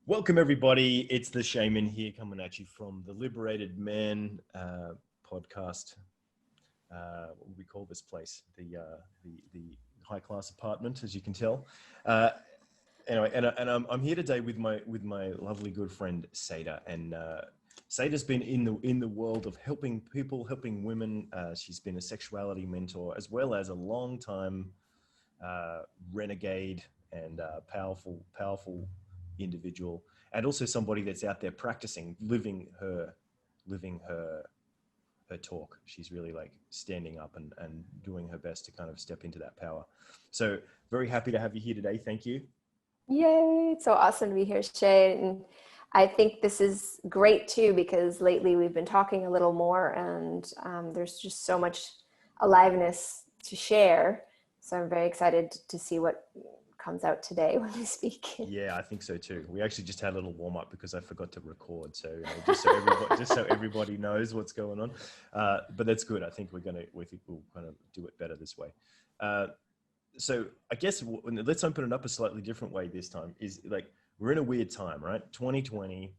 Welcome everybody, it's the Shaman here coming at you from the Liberated Man podcast. What do we call this place? The high class apartment, as you can tell. Anyway, and I'm here today with my lovely good friend Saida, and Saida's been in the world of helping people, helping women. She's been a sexuality mentor as well as a long time renegade and powerful individual, and also somebody that's out there practicing living her talk. She's really like standing up and doing her best to kind of step into that power. So very happy to have you here today. Thank you. Yay, it's so awesome to be here, Shae. And I think this is great too, because lately we've been talking a little more, and there's just so much aliveness to share. So I'm very excited to see what comes out today when we speak. Yeah, I think so too. We actually just had a little warm up because I forgot to record. So just so everybody knows what's going on. But that's good. I think we'll kind of do it better this way. So I guess let's open it up a slightly different way this time. Is like, we're in a weird time, right? 2020,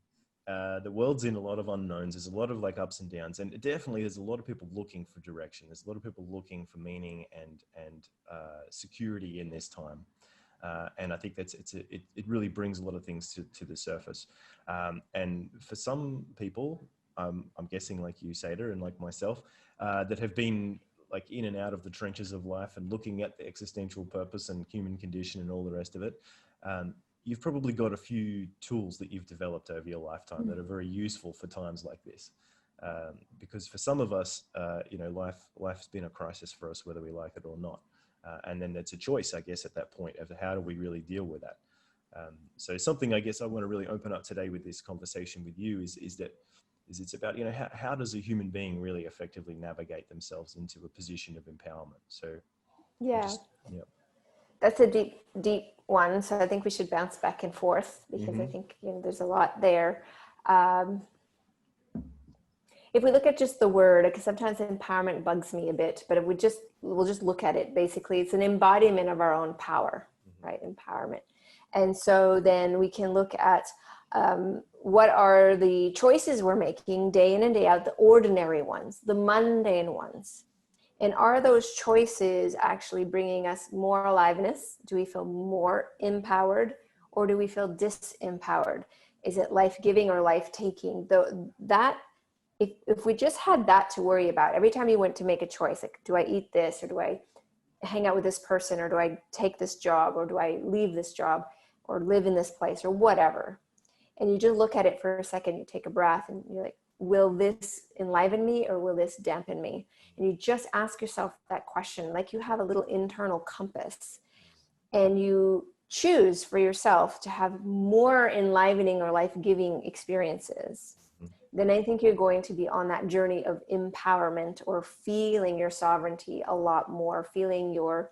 the world's in a lot of unknowns. There's a lot of like ups and downs, and definitely there's a lot of people looking for direction. There's a lot of people looking for meaning and security in this time. And I think it really brings a lot of things to the surface. And for some people, I'm guessing like you, Saida, and like myself, that have been like in and out of the trenches of life and looking at the existential purpose and human condition and all the rest of it. You've probably got a few tools that you've developed over your lifetime that are very useful for times like this. Because for some of us, life's been a crisis for us, whether we like it or not. And then it's a choice, I guess, at that point of how do we really deal with that. So something I guess I want to really open up today with this conversation with you is it's about, how does a human being really effectively navigate themselves into a position of empowerment? So yeah. That's a deep one. So I think we should bounce back and forth, because I think there's a lot there. If we look at just the word, because sometimes empowerment bugs me a bit, but if we'll just look at it, basically it's an embodiment of our own power, right? Empowerment. And so then we can look at what are the choices we're making day in and day out, the ordinary ones, the mundane ones. And are those choices actually bringing us more aliveness? Do we feel more empowered, or do we feel disempowered? Is it life-giving or life-taking? If we just had that to worry about, every time you went to make a choice, like, do I eat this, or do I hang out with this person, or do I take this job, or do I leave this job, or live in this place, or whatever. And you just look at it for a second, you take a breath, and you're like, will this enliven me, or will this dampen me? And you just ask yourself that question, like you have a little internal compass, and you choose for yourself to have more enlivening or life-giving experiences. Then I think you're going to be on that journey of empowerment, or feeling your sovereignty a lot more, feeling your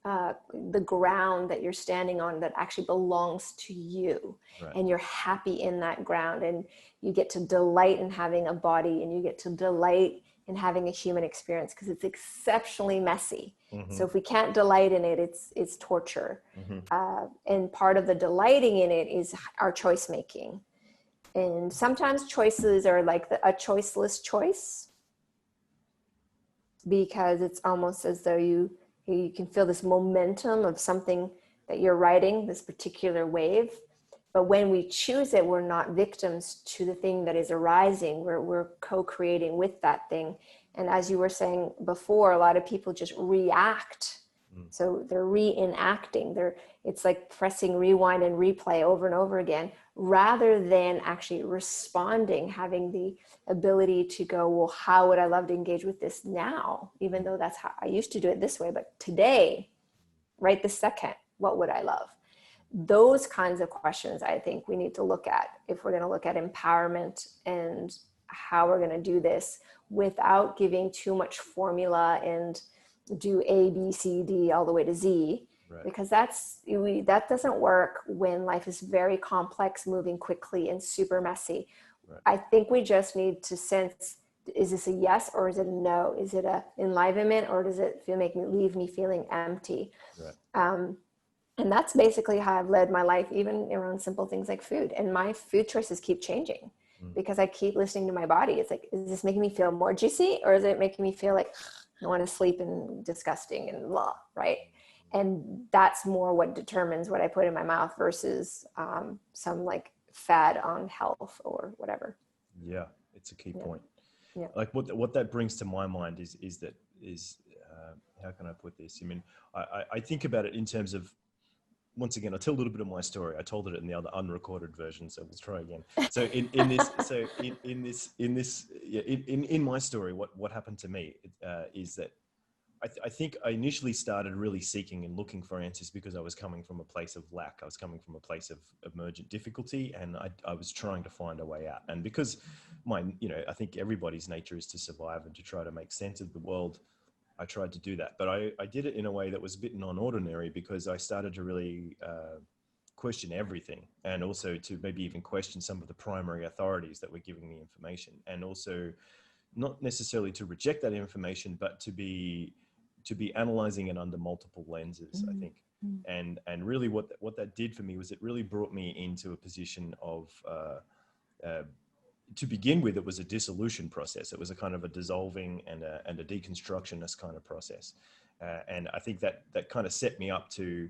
the ground that you're standing on that actually belongs to you. Right. And you're happy in that ground, and you get to delight in having a body, and you get to delight in having a human experience, because it's exceptionally messy. So if we can't delight in it, it's torture. And part of the delighting in it is our choice making. And sometimes choices are like a choiceless choice, because it's almost as though you can feel this momentum of something that you're riding, this particular wave. But when we choose it, we're not victims to the thing that is arising. We're co-creating with that thing. And as you were saying before, a lot of people just react. So they're reenacting. It's like pressing rewind and replay over and over again, rather than actually responding, having the ability to go, well, how would I love to engage with this now? Even though that's how I used to do it this way, but today, right this second, what would I love? Those kinds of questions I think we need to look at if we're going to look at empowerment and how we're going to do this without giving too much formula and do A, B, C, D, all the way to Z. Right. Because that doesn't work when life is very complex, moving quickly, and super messy. Right. I think we just need to sense, is this a yes or is it a no? Is it a enlivenment, or does it leave me feeling empty? Right. And that's basically how I've led my life, even around simple things like food. And my food choices keep changing because I keep listening to my body. It's like, is this making me feel more juicy, or is it making me feel like I want to sleep and disgusting and blah, right? And that's more what determines what I put in my mouth versus some like fad on health or whatever. Yeah, it's a key Yeah. point. Yeah. Like what that brings to my mind is how can I put this? I mean, I think about it in terms of, once again, I'll tell a little bit of my story. I told it in the other unrecorded version, so let's try again. So in my story, what happened to me is that I think I initially started really seeking and looking for answers because I was coming from a place of lack. I was coming from a place of emergent difficulty, and I was trying to find a way out. And because I think everybody's nature is to survive and to try to make sense of the world, I tried to do that. But I did it in a way that was a bit non-ordinary, because I started to really question everything, and also to maybe even question some of the primary authorities that were giving me information, and also not necessarily to reject that information, but to be analyzing it under multiple lenses, I think. And really what that did for me was it really brought me into a position of, to begin with, it was a dissolution process. It was a kind of a dissolving and a deconstructionist kind of process. And I think that kind of set me up to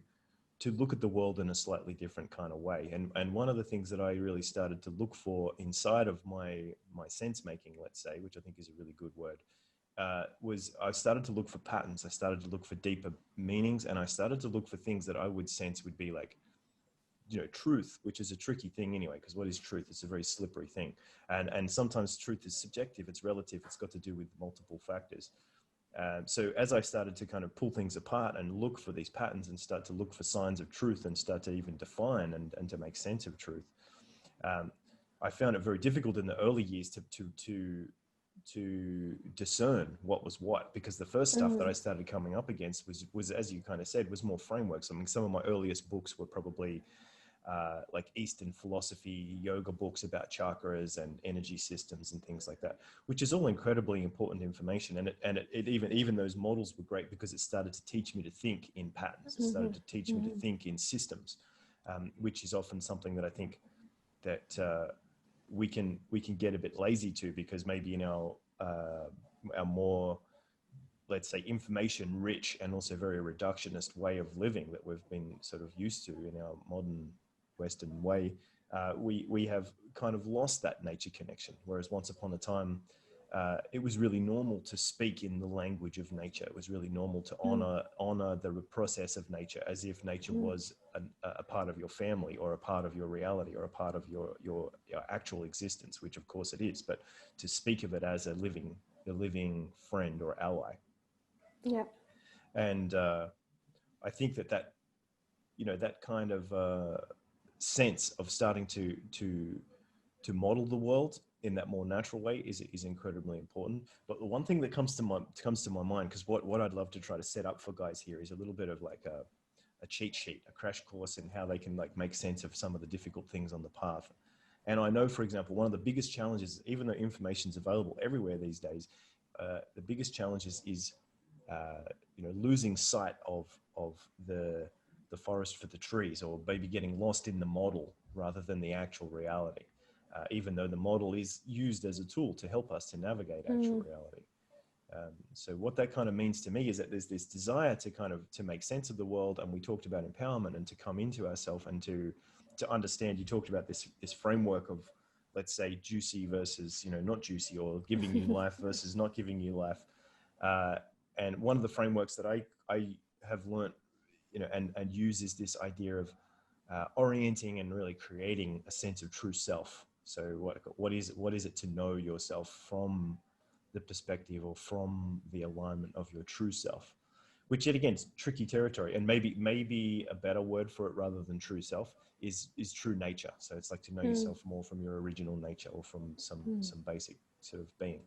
look at the world in a slightly different kind of way. And one of the things that I really started to look for inside of my sense making, let's say, which I think is a really good word, was I started to look for patterns. I started to look for deeper meanings, and I started to look for things that I would sense would be like, truth, which is a tricky thing anyway, because what is truth? It's a very slippery thing. And sometimes truth is subjective, it's relative, it's got to do with multiple factors. So as I started to kind of pull things apart and look for these patterns and start to look for signs of truth and start to even define and to make sense of truth, I found it very difficult in the early years to discern what was what, because the first stuff that I started coming up against was, as you kind of said, was more frameworks. I mean, some of my earliest books were probably like Eastern philosophy, yoga books about chakras and energy systems and things like that, which is all incredibly important information. And it even those models were great because it started to teach me to think in patterns. It started to teach me to think in systems, which is often something that I think that we can get a bit lazy to, because maybe in our more, let's say, information rich and also very reductionist way of living that we've been sort of used to in our modern Western way, we have kind of lost that nature connection. Whereas once upon a time, it was really normal to speak in the language of nature. It was really normal to honor the process of nature, as if nature was a part of your family or a part of your reality or a part of your actual existence, which of course it is, but to speak of it as a living friend or ally. Yeah. And I think that kind of sense of starting to model the world in that more natural way is incredibly important. But the one thing that comes to my mind, because what I'd love to try to set up for guys here is a little bit of like a cheat sheet, a crash course in how they can like make sense of some of the difficult things on the path. And I know, for example, one of the biggest challenges, even though information's available everywhere these days, the biggest challenge is losing sight of the forest for the trees, or maybe getting lost in the model rather than the actual reality, even though the model is used as a tool to help us to navigate actual reality. So what that kind of means to me is that there's this desire to make sense of the world, and we talked about empowerment and to come into ourselves and to understand. You talked about this framework of, let's say, juicy versus not juicy, or giving you life versus not giving you life. And one of the frameworks that I have learned, and use, is this idea of orienting and really creating a sense of true self. So what is it to know yourself from the perspective or from the alignment of your true self, which yet again is tricky territory, and maybe a better word for it rather than true self is true nature. So it's like to know yourself more from your original nature, or from some basic sort of being.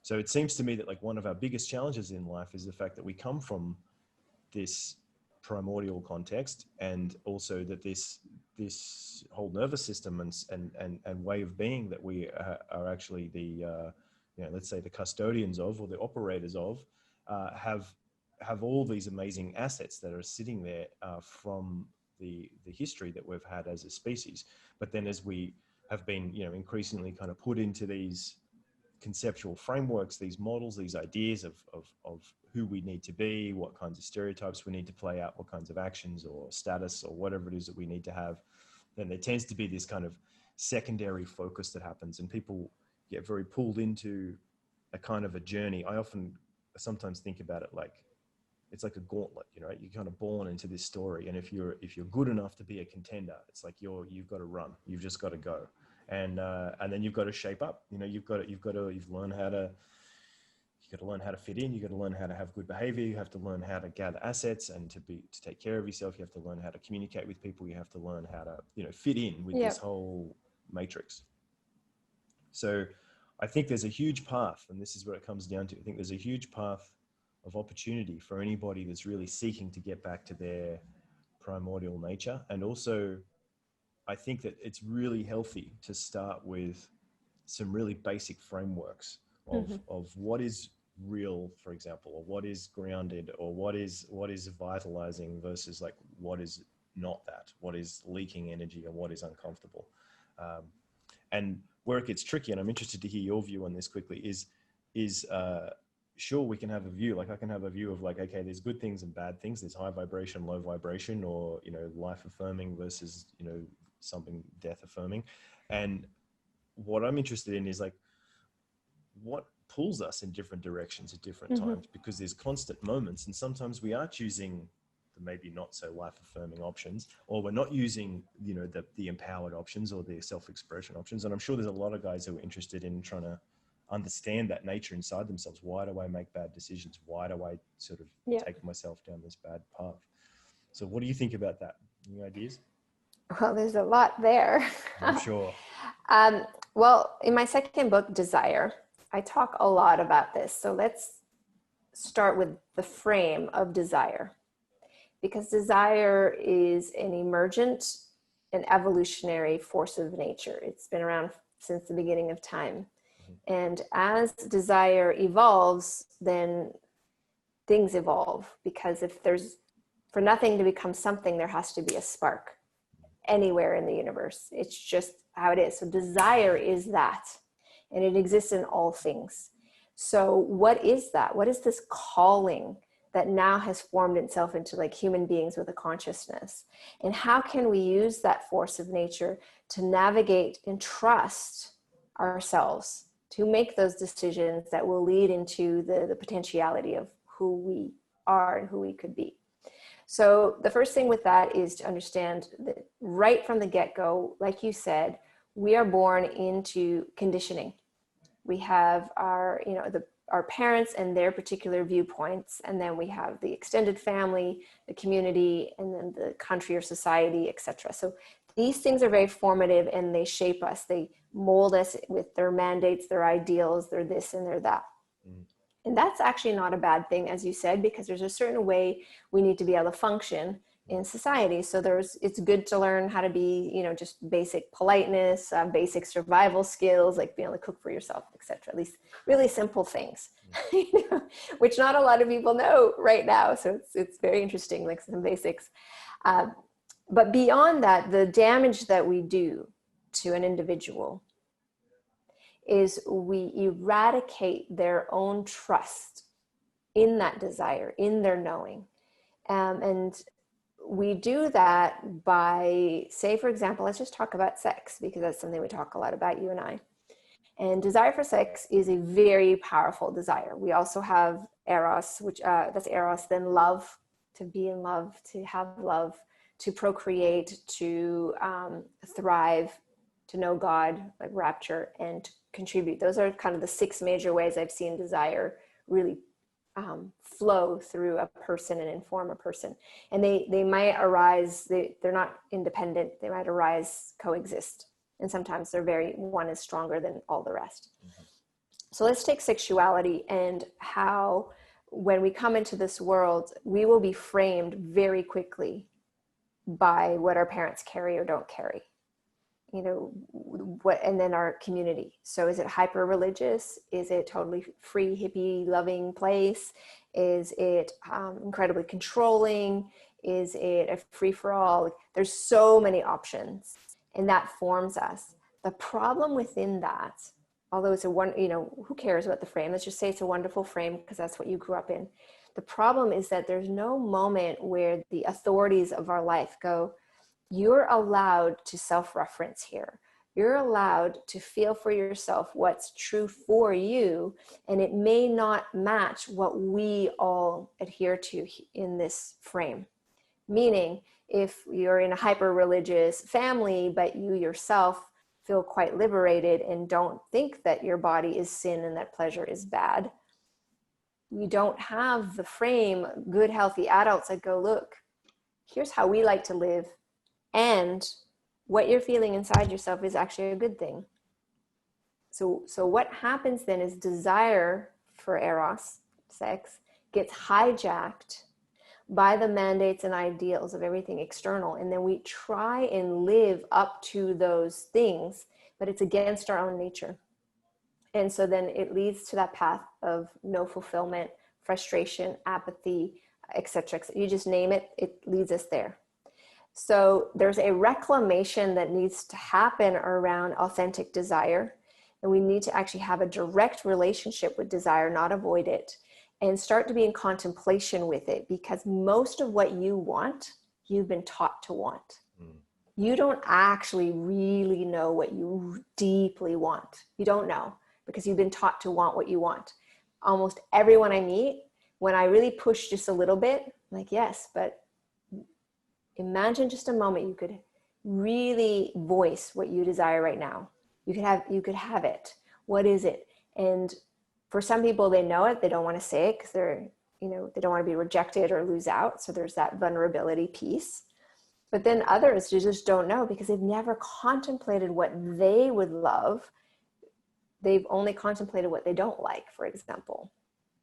So it seems to me that like one of our biggest challenges in life is the fact that we come from this primordial context, and also that this whole nervous system and way of being that we are actually the let's say the custodians of, or the operators of, have have all these amazing assets that are sitting there from the history that we've had as a species. But then as we have been, increasingly kind of put into these conceptual frameworks, these models, these ideas of who we need to be, what kinds of stereotypes we need to play out, what kinds of actions or status or whatever it is that we need to have, then there tends to be this kind of secondary focus that happens, and people get very pulled into a kind of a journey. I sometimes think about it like it's like a gauntlet. You're kind of born into this story, and if you're good enough to be a contender, it's like you've got to run. You've just got to go, and then you've got to shape up. You've learned how to. You got to learn how to fit in. You got to learn how to have good behavior. You have to learn how to gather assets and to take care of yourself. You have to learn how to communicate with people. You have to learn how to fit in with this whole matrix. So I think there's a huge path, and this is what it comes down to. I think there's a huge path of opportunity for anybody that's really seeking to get back to their primordial nature. And also, I think that it's really healthy to start with some really basic frameworks of what is real, for example, or what is grounded, or what is vitalizing versus like what is not that, what is leaking energy, and what is uncomfortable. And where it gets tricky, and I'm interested to hear your view on this quickly, is sure, we can have a view, like I can have a view of like, okay, there's good things and bad things. There's high vibration, low vibration, or, life affirming versus, something death affirming. And what I'm interested in is like, what pulls us in different directions at different times, because there's constant moments, and sometimes we are choosing the maybe not so life affirming options, or we're not using, the empowered options or the self-expression options. And I'm sure there's a lot of guys who are interested in trying to understand that nature inside themselves. Why do I make bad decisions? Why do I sort of take myself down this bad path? So what do you think about that? Any ideas? Well, there's a lot there. I'm sure. Well, in my second book, Desire, I talk a lot about this. So let's start with the frame of desire, because desire is an emergent and evolutionary force of nature. It's been around since the beginning of time. And as desire evolves, then things evolve, because if there's, for nothing to become something, there has to be a spark anywhere in the universe. It's just how it is. So desire is that, and it exists in all things. So what is that? What is this calling that now has formed itself into like human beings with a consciousness? And how can we use that force of nature to navigate and trust ourselves to make those decisions that will lead into the potentiality of who we are and who we could be? So the first thing with that is to understand that right from the get-go, like you said, we are born into conditioning. We have our, our parents and their particular viewpoints, and then we have the extended family, the community, and then the country or society, etc. So these things are very formative, and they shape us. They mold us with their mandates, their ideals, their this and their that. And that's actually not a bad thing, as you said, because there's a certain way we need to be able to function in society. So it's good to learn how to be, just basic politeness, basic survival skills, like being able to cook for yourself, etc. At least really simple things, which not a lot of people know right now. So it's very interesting, like some basics. But beyond that, the damage that we do to an individual is we eradicate their own trust in that desire, in their knowing. And we do that by, say, for example, let's just talk about sex, because that's something we talk a lot about, you and I. And desire for sex is a very powerful desire. We also have eros, which that's eros, then love, to be in love, to have love, to procreate, to thrive, to know God, like rapture, and to contribute. Those are kind of the 6 major ways I've seen desire really flow through a person and inform a person. And they might arise, they're not independent, they might arise, coexist. And sometimes one is stronger than all the rest. So let's take sexuality, and how when we come into this world, we will be framed very quickly by what our parents carry or don't carry. you know, what, and then our community. So is it hyper religious? Is it totally free, hippie loving place? Is it incredibly controlling? Is it a free for all? There's so many options, and that forms us. The problem within that, although it's a one, you know, who cares about the frame? Let's just say it's a wonderful frame because that's what you grew up in. The problem is that there's no moment where the authorities of our life go, you're allowed to self-reference here. You're allowed to feel for yourself what's true for you, and it may not match what we all adhere to in this frame. Meaning, if you're in a hyper-religious family, but you yourself feel quite liberated and don't think that your body is sin and that pleasure is bad, you don't have the frame, good, healthy adults that go, look, here's how we like to live. And what you're feeling inside yourself is actually a good thing. So what happens then is desire for eros, sex, gets hijacked by the mandates and ideals of everything external. And then we try and live up to those things, but it's against our own nature. And so then it leads to that path of no fulfillment, frustration, apathy, etc. You just name it, it leads us there. So there's a reclamation that needs to happen around authentic desire. And we need to actually have a direct relationship with desire, not avoid it, and start to be in contemplation with it, because most of what you want, you've been taught to want. You don't actually really know what you deeply want. You don't know, because you've been taught to want what you want. Almost everyone I meet, when I really push just a little bit, I'm like, yes, but imagine just a moment you could really voice what you desire right now. You could have it. What is it? And for some people, they know it. They don't want to say it because they're, you know, they don't want to be rejected or lose out. So there's that vulnerability piece. But then others, you just don't know because they've never contemplated what they would love. They've only contemplated what they don't like, for example.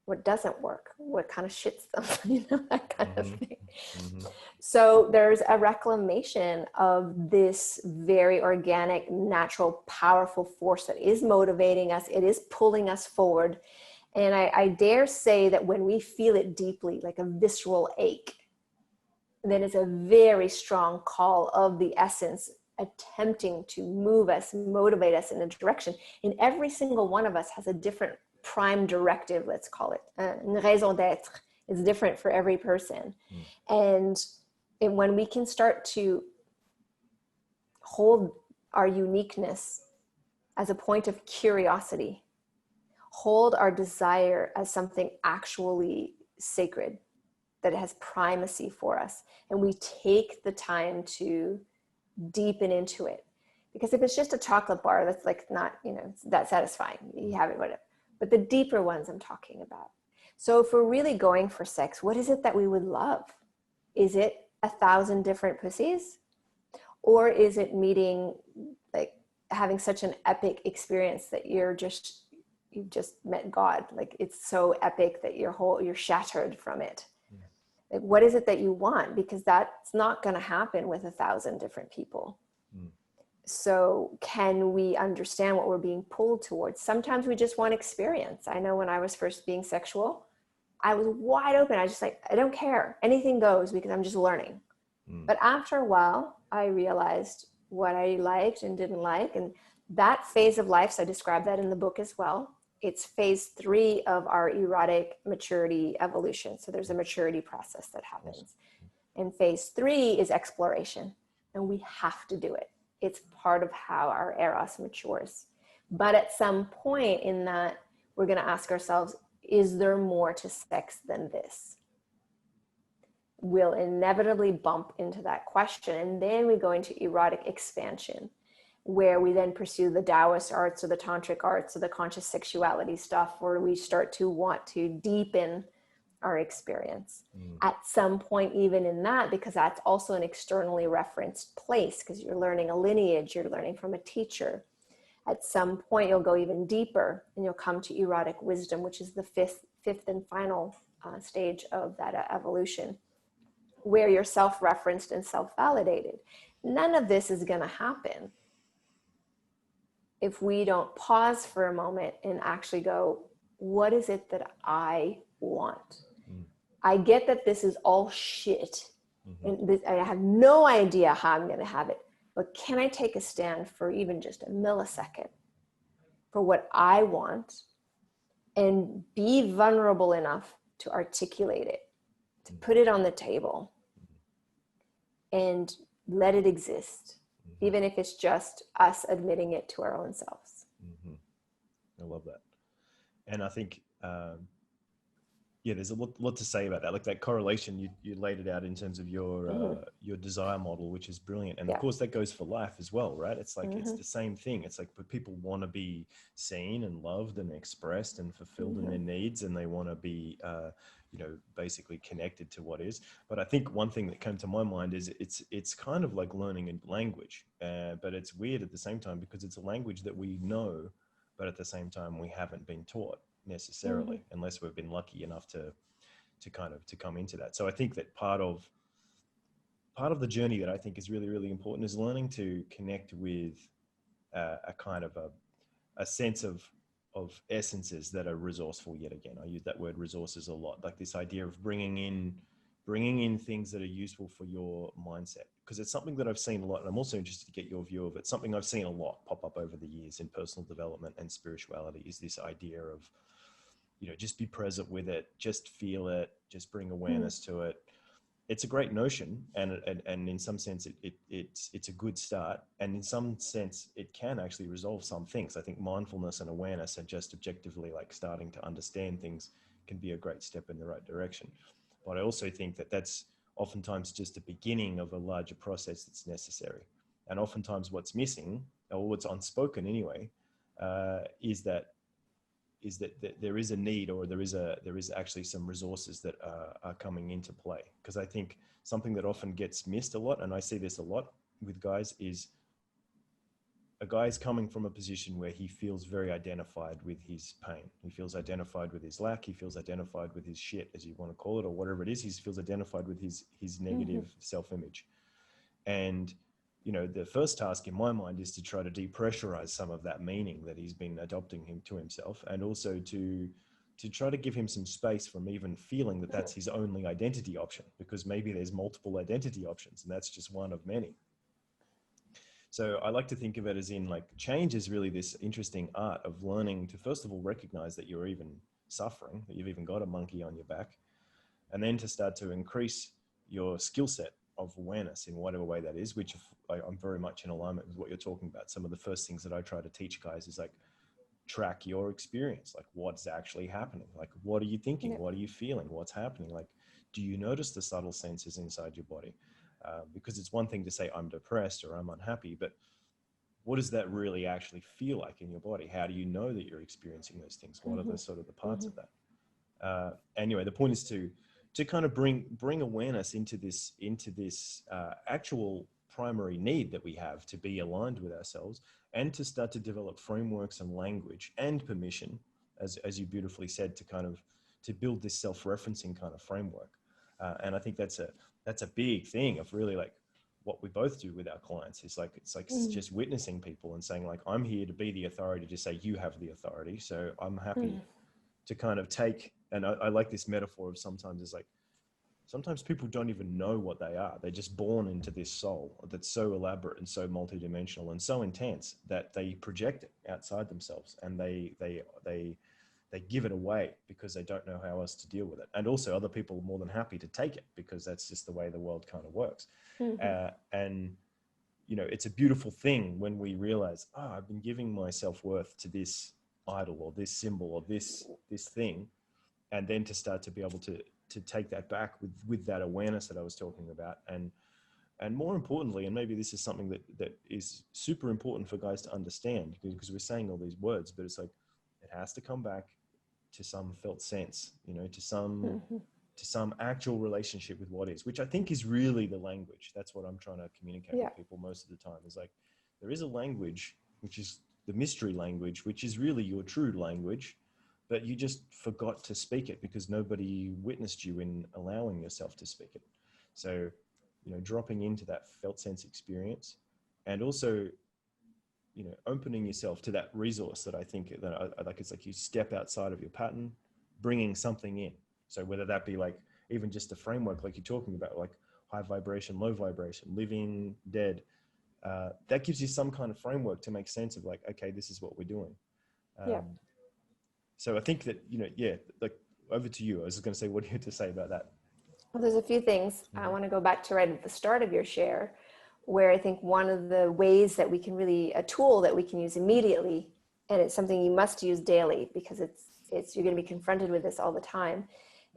What doesn't work, what kind of shits them, you know, that kind of thing. So there's a reclamation of this very organic, natural, powerful force that is motivating us. It is pulling us forward. And I dare say that when we feel it deeply, like a visceral ache, then it's a very strong call of the essence attempting to move us, motivate us in a direction. And every single one of us has a different prime directive, let's call it. Une raison d'être is different for every person. And when we can start to hold our uniqueness as a point of curiosity, hold our desire as something actually sacred, that it has primacy for us, and we take the time to deepen into it. Because if it's just a chocolate bar, that's like not, you know, that satisfying. You have it, whatever. But the deeper ones I'm talking about. So if we're really going for sex, what is it that we would love? Is it 1,000 different pussies? Or is it meeting, like having such an epic experience that you've just met God? Like it's so epic that you're shattered from it. Like, what is it that you want? Because that's not going to happen with 1,000 different people. So can we understand what we're being pulled towards? Sometimes we just want experience. I know when I was first being sexual, I was wide open. I was just like, I don't care. Anything goes because I'm just learning. But after a while, I realized what I liked and didn't like. And that phase of life, so I describe that in the book as well. It's phase 3 of our erotic maturity evolution. So there's a maturity process that happens. And phase 3 is exploration. And we have to do it. It's part of how our eros matures. But at some point in that, we're going to ask ourselves, is there more to sex than this? We'll inevitably bump into that question. And then we go into erotic expansion, where we then pursue the Taoist arts or the tantric arts or the conscious sexuality stuff, where we start to want to deepen our experience. At some point, even in that, because that's also an externally referenced place, because you're learning a lineage, you're learning from a teacher. At some point, you'll go even deeper and you'll come to erotic wisdom, which is the fifth and final stage of that evolution, where you're self-referenced and self-validated. None of this is going to happen if we don't pause for a moment and actually go, what is it that I want? I get that this is all shit. And this, I have no idea how I'm going to have it, but can I take a stand for even just a millisecond for what I want and be vulnerable enough to articulate it, to put it on the table and let it exist, even if it's just us admitting it to our own selves. I love that. And I think, yeah, there's a lot to say about that. Like that correlation, you laid it out in terms of your desire model, which is brilliant. And of course that goes for life as well, right? It's like, it's the same thing. It's like, but people want to be seen and loved and expressed and fulfilled in their needs. And they want to be, you know, basically connected to what is. But I think one thing that came to my mind is it's kind of like learning a language, but it's weird at the same time because it's a language that we know, but at the same time, we haven't been taught necessarily, unless we've been lucky enough to come into that. So I think that part of the journey that I think is really, really important is learning to connect with a kind of a sense of essences that are resourceful. Yet again, I use that word resources a lot, like this idea of bringing in things that are useful for your mindset, because it's something that I've seen a lot, and I'm also interested to get your view of it. Something I've seen a lot pop up over the years in personal development and spirituality is this idea of, you know, just be present with it, just feel it, just bring awareness to it. It's a great notion, and in some sense it's a good start, and in some sense it can actually resolve some things. I think mindfulness and awareness and just objectively like starting to understand things can be a great step in the right direction. But I also think that that's oftentimes just a beginning of a larger process that's necessary. And oftentimes what's missing, or what's unspoken anyway, is that there is a need, or there is actually some resources that are coming into play. Because I think something that often gets missed a lot, and I see this a lot with guys, is a guy is coming from a position where he feels very identified with his pain. He feels identified with his lack. He feels identified with his shit, as you want to call it, or whatever it is. He feels identified with his negative self-image. And, you know, the first task in my mind is to try to depressurize some of that meaning that he's been adopting him to himself, and also to try to give him some space from even feeling that that's his only identity option, because maybe there's multiple identity options and that's just one of many. So I like to think of it as in like change is really this interesting art of learning to, first of all, recognize that you're even suffering, that you've even got a monkey on your back, and then to start to increase your skill set of awareness in whatever way that is, which I'm very much in alignment with what you're talking about. Some of the first things that I try to teach guys is like, track your experience, like what's actually happening, like what are you thinking, what are you feeling, what's happening, like do you notice the subtle senses inside your body? Because it's one thing to say I'm depressed or I'm unhappy, but what does that really actually feel like in your body? How do you know that you're experiencing those things? What are the sort of the parts of that? Anyway, the point is to kind of bring awareness into this actual primary need that we have to be aligned with ourselves, and to start to develop frameworks and language and permission, as you beautifully said, to kind of to build this self-referencing kind of framework. And I think that's a big thing of really like what we both do with our clients. It's like just witnessing people and saying like, I'm here to be the authority, to say you have the authority. So I'm happy to kind of take, and I like this metaphor of sometimes it's like, sometimes people don't even know what they are. They're just born into this soul that's so elaborate and so multidimensional and so intense that they project it outside themselves, and they give it away because they don't know how else to deal with it. And also other people are more than happy to take it because that's just the way the world kind of works. And, you know, it's a beautiful thing when we realize, oh, I've been giving my self-worth to this idol or this symbol or this thing. And then to start to be able to take that back with that awareness that I was talking about. And more importantly, and maybe this is something that is super important for guys to understand, because we're saying all these words, but it's like, it has to come back to some felt sense, you know, to some actual relationship with what is, which I think is really the language. That's what I'm trying to communicate with people most of the time, is like, there is a language, which is the mystery language, which is really your true language, but you just forgot to speak it because nobody witnessed you in allowing yourself to speak it. So, you know, dropping into that felt sense experience, and also opening yourself to that resource that I think that I like. It's like you step outside of your pattern, bringing something in. So whether that be like even just a framework, like you're talking about, like high vibration, low vibration, living, dead, that gives you some kind of framework to make sense of like, okay, this is what we're doing. Yeah. So I think that, like over to you. I was just going to say, what do you have to say about that? Well, there's a few things. I want to go back to right at the start of your share, where I think one of the ways that we can really, a tool that we can use immediately, and it's something you must use daily because you're going to be confronted with this all the time,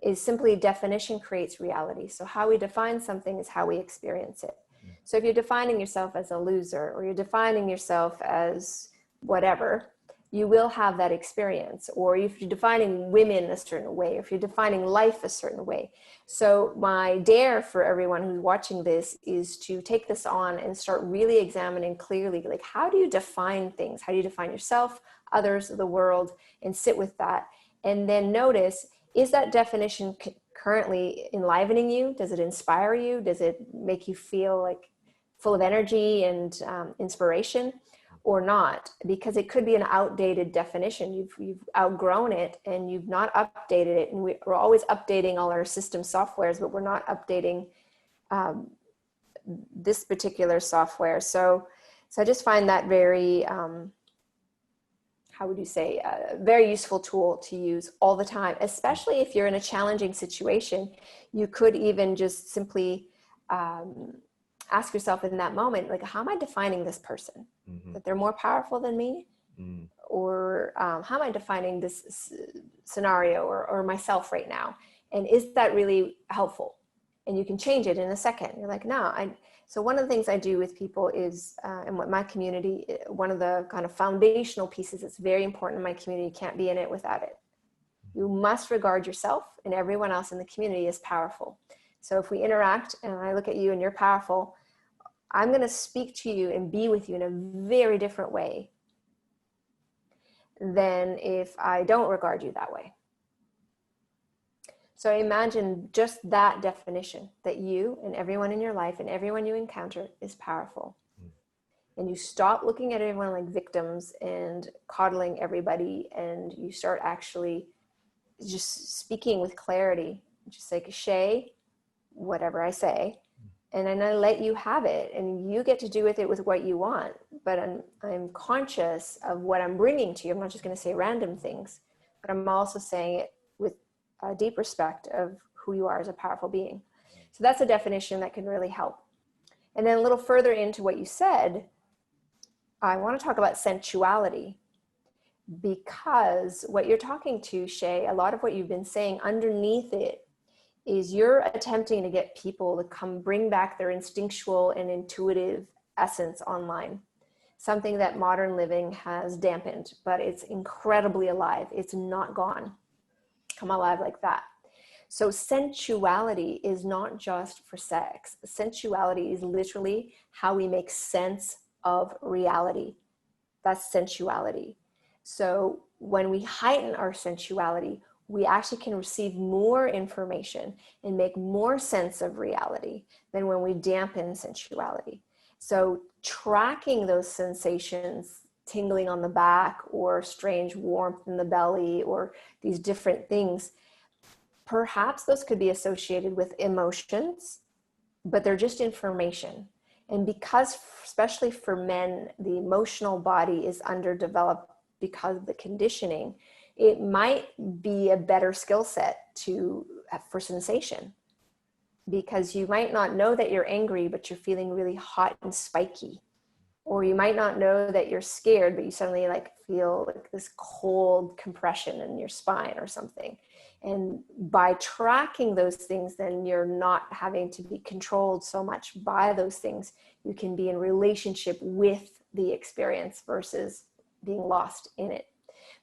is simply definition creates reality. So how we define something is how we experience it. So if you're defining yourself as a loser, or you're defining yourself as whatever, you will have that experience. Or if you're defining women a certain way, or if you're defining life a certain way. So my dare for everyone who's watching this is to take this on and start really examining clearly, like, how do you define things? How do you define yourself, others, the world, and sit with that? And then notice, is that definition currently enlivening you? Does it inspire you? Does it make you feel like full of energy and inspiration, or not? Because it could be an outdated definition. You've outgrown it and you've not updated it. And we're always updating all our system softwares, but we're not updating this particular software. So I just find that very, how would you say, a very useful tool to use all the time, especially if you're in a challenging situation. You could even just simply ask yourself in that moment, like, how am I defining this person? That they're more powerful than me? Or how am I defining this scenario or myself right now? And is that really helpful? And you can change it in a second. You're like, no. So one of the things I do with people is, and what my community, one of the kind of foundational pieces that's very important in my community, can't be in it without it. You must regard yourself and everyone else in the community as powerful. So if we interact and I look at you and you're powerful, I'm going to speak to you and be with you in a very different way than if I don't regard you that way. So imagine just that definition, that you and everyone in your life and everyone you encounter is powerful. And you stop looking at everyone like victims and coddling everybody, and you start actually just speaking with clarity, just like, Shae, whatever I say, and then I let you have it, and you get to do with it with what you want. But I'm conscious of what I'm bringing to you. I'm not just going to say random things, but I'm also saying it with a deep respect of who you are as a powerful being. So that's a definition that can really help. And then a little further into what you said, I want to talk about sensuality, because what you're talking to, Shae, a lot of what you've been saying underneath it is you're attempting to get people to come bring back their instinctual and intuitive essence online. Something that modern living has dampened, but it's incredibly alive. It's not gone. Come alive like that. So sensuality is not just for sex. Sensuality is literally how we make sense of reality. That's sensuality. So when we heighten our sensuality, we actually can receive more information and make more sense of reality than when we dampen sensuality. So tracking those sensations, tingling on the back or strange warmth in the belly or these different things, perhaps those could be associated with emotions, but they're just information. And because, especially for men, the emotional body is underdeveloped because of the conditioning, it might be a better skill set for sensation, because you might not know that you're angry, but you're feeling really hot and spiky. Or you might not know that you're scared, but you suddenly feel like this cold compression in your spine or something. And by tracking those things, then you're not having to be controlled so much by those things. You can be in relationship with the experience versus being lost in it.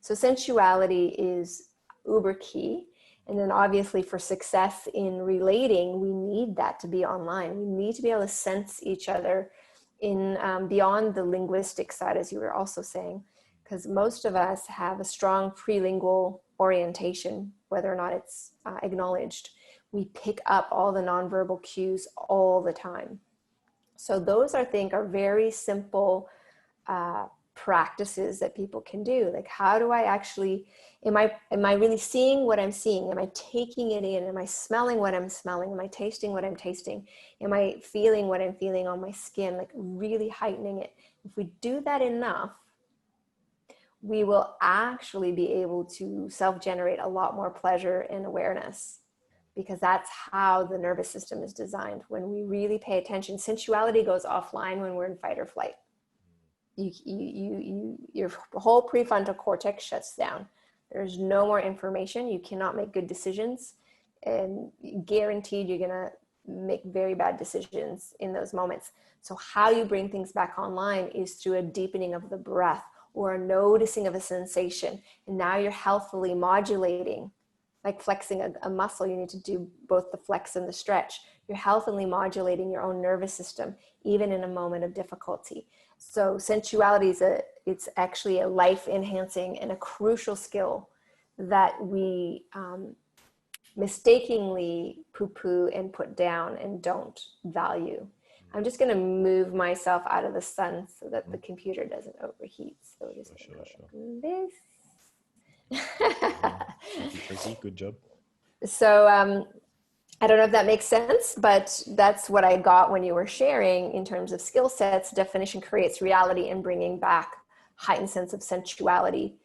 So sensuality is uber key. And then obviously for success in relating, we need that to be online. We need to be able to sense each other in beyond the linguistic side, as you were also saying, because most of us have a strong prelingual orientation, whether or not it's acknowledged. We pick up all the nonverbal cues all the time. So those, I think, are very simple practices that people can do. Like, how do I actually, am I really seeing what I'm seeing? Am I taking it in? Am I smelling what I'm smelling? Am I tasting what I'm tasting? Am I feeling what I'm feeling on my skin? Like, really heightening it. If we do that enough, we will actually be able to self-generate a lot more pleasure and awareness, because that's how the nervous system is designed. When we really pay attention, sensuality goes offline when we're in fight or flight. Your whole prefrontal cortex shuts down. There's no more information. You cannot make good decisions, and guaranteed you're gonna make very bad decisions in those moments. So how you bring things back online is through a deepening of the breath, or a noticing of a sensation. And now you're healthfully modulating, like flexing a muscle. You need to do both the flex and the stretch. You're healthily modulating your own nervous system, even in a moment of difficulty. So sensuality it's actually a life enhancing and a crucial skill that we mistakenly poo-poo and put down and don't value. I'm just going to move myself out of the sun so that the computer doesn't overheat. So just Sure. like this. Thank you, Tracy. Good job. So I don't know if that makes sense, but that's what I got when you were sharing in terms of skill sets. Definition creates reality, and bringing back heightened sense of sensuality.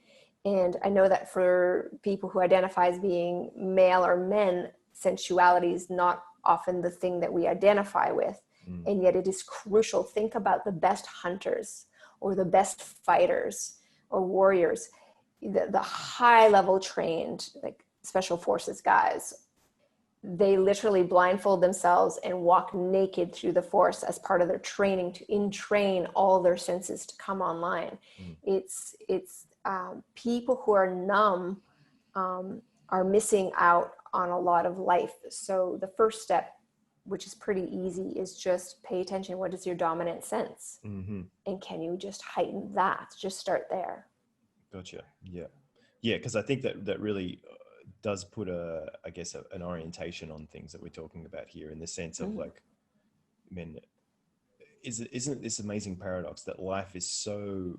And I know that for people who identify as being male or men, sensuality is not often the thing that we identify with. And yet it is crucial. Think about the best hunters or the best fighters or warriors, the high level trained, like special forces guys. They literally blindfold themselves and walk naked through the forest as part of their training to entrain all their senses to come online. It's people who are numb are missing out on a lot of life. So the first step, which is pretty easy, is just pay attention. What is your dominant sense? And can you just heighten that? Just start there. Gotcha. Yeah. Because I think that really does put an orientation on things that we're talking about here, in the sense of like, I mean, isn't it this amazing paradox that life is so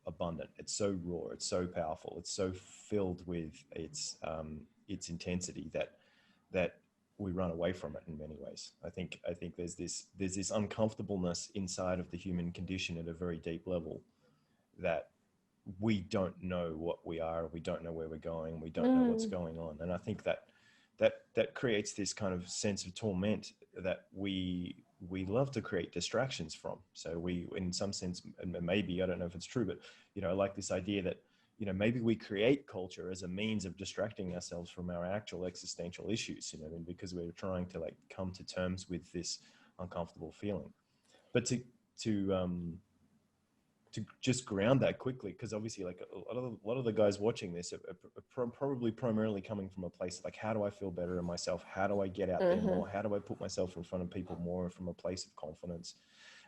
abundant, it's so raw, it's so powerful, it's so filled with its intensity that we run away from it in many ways. I think there's this uncomfortableness inside of the human condition at a very deep level, that we don't know what we are, we don't know where we're going, we don't know what's going on. And I think that creates this kind of sense of torment that we love to create distractions from. So we, in some sense, and maybe, I don't know if it's true, but, I like this idea that, maybe we create culture as a means of distracting ourselves from our actual existential issues, because we're trying to like come to terms with this uncomfortable feeling. But to just ground that quickly, because obviously like a lot of the guys watching this are probably primarily coming from a place like, how do I feel better in myself? How do I get out there more? How do I put myself in front of people more from a place of confidence?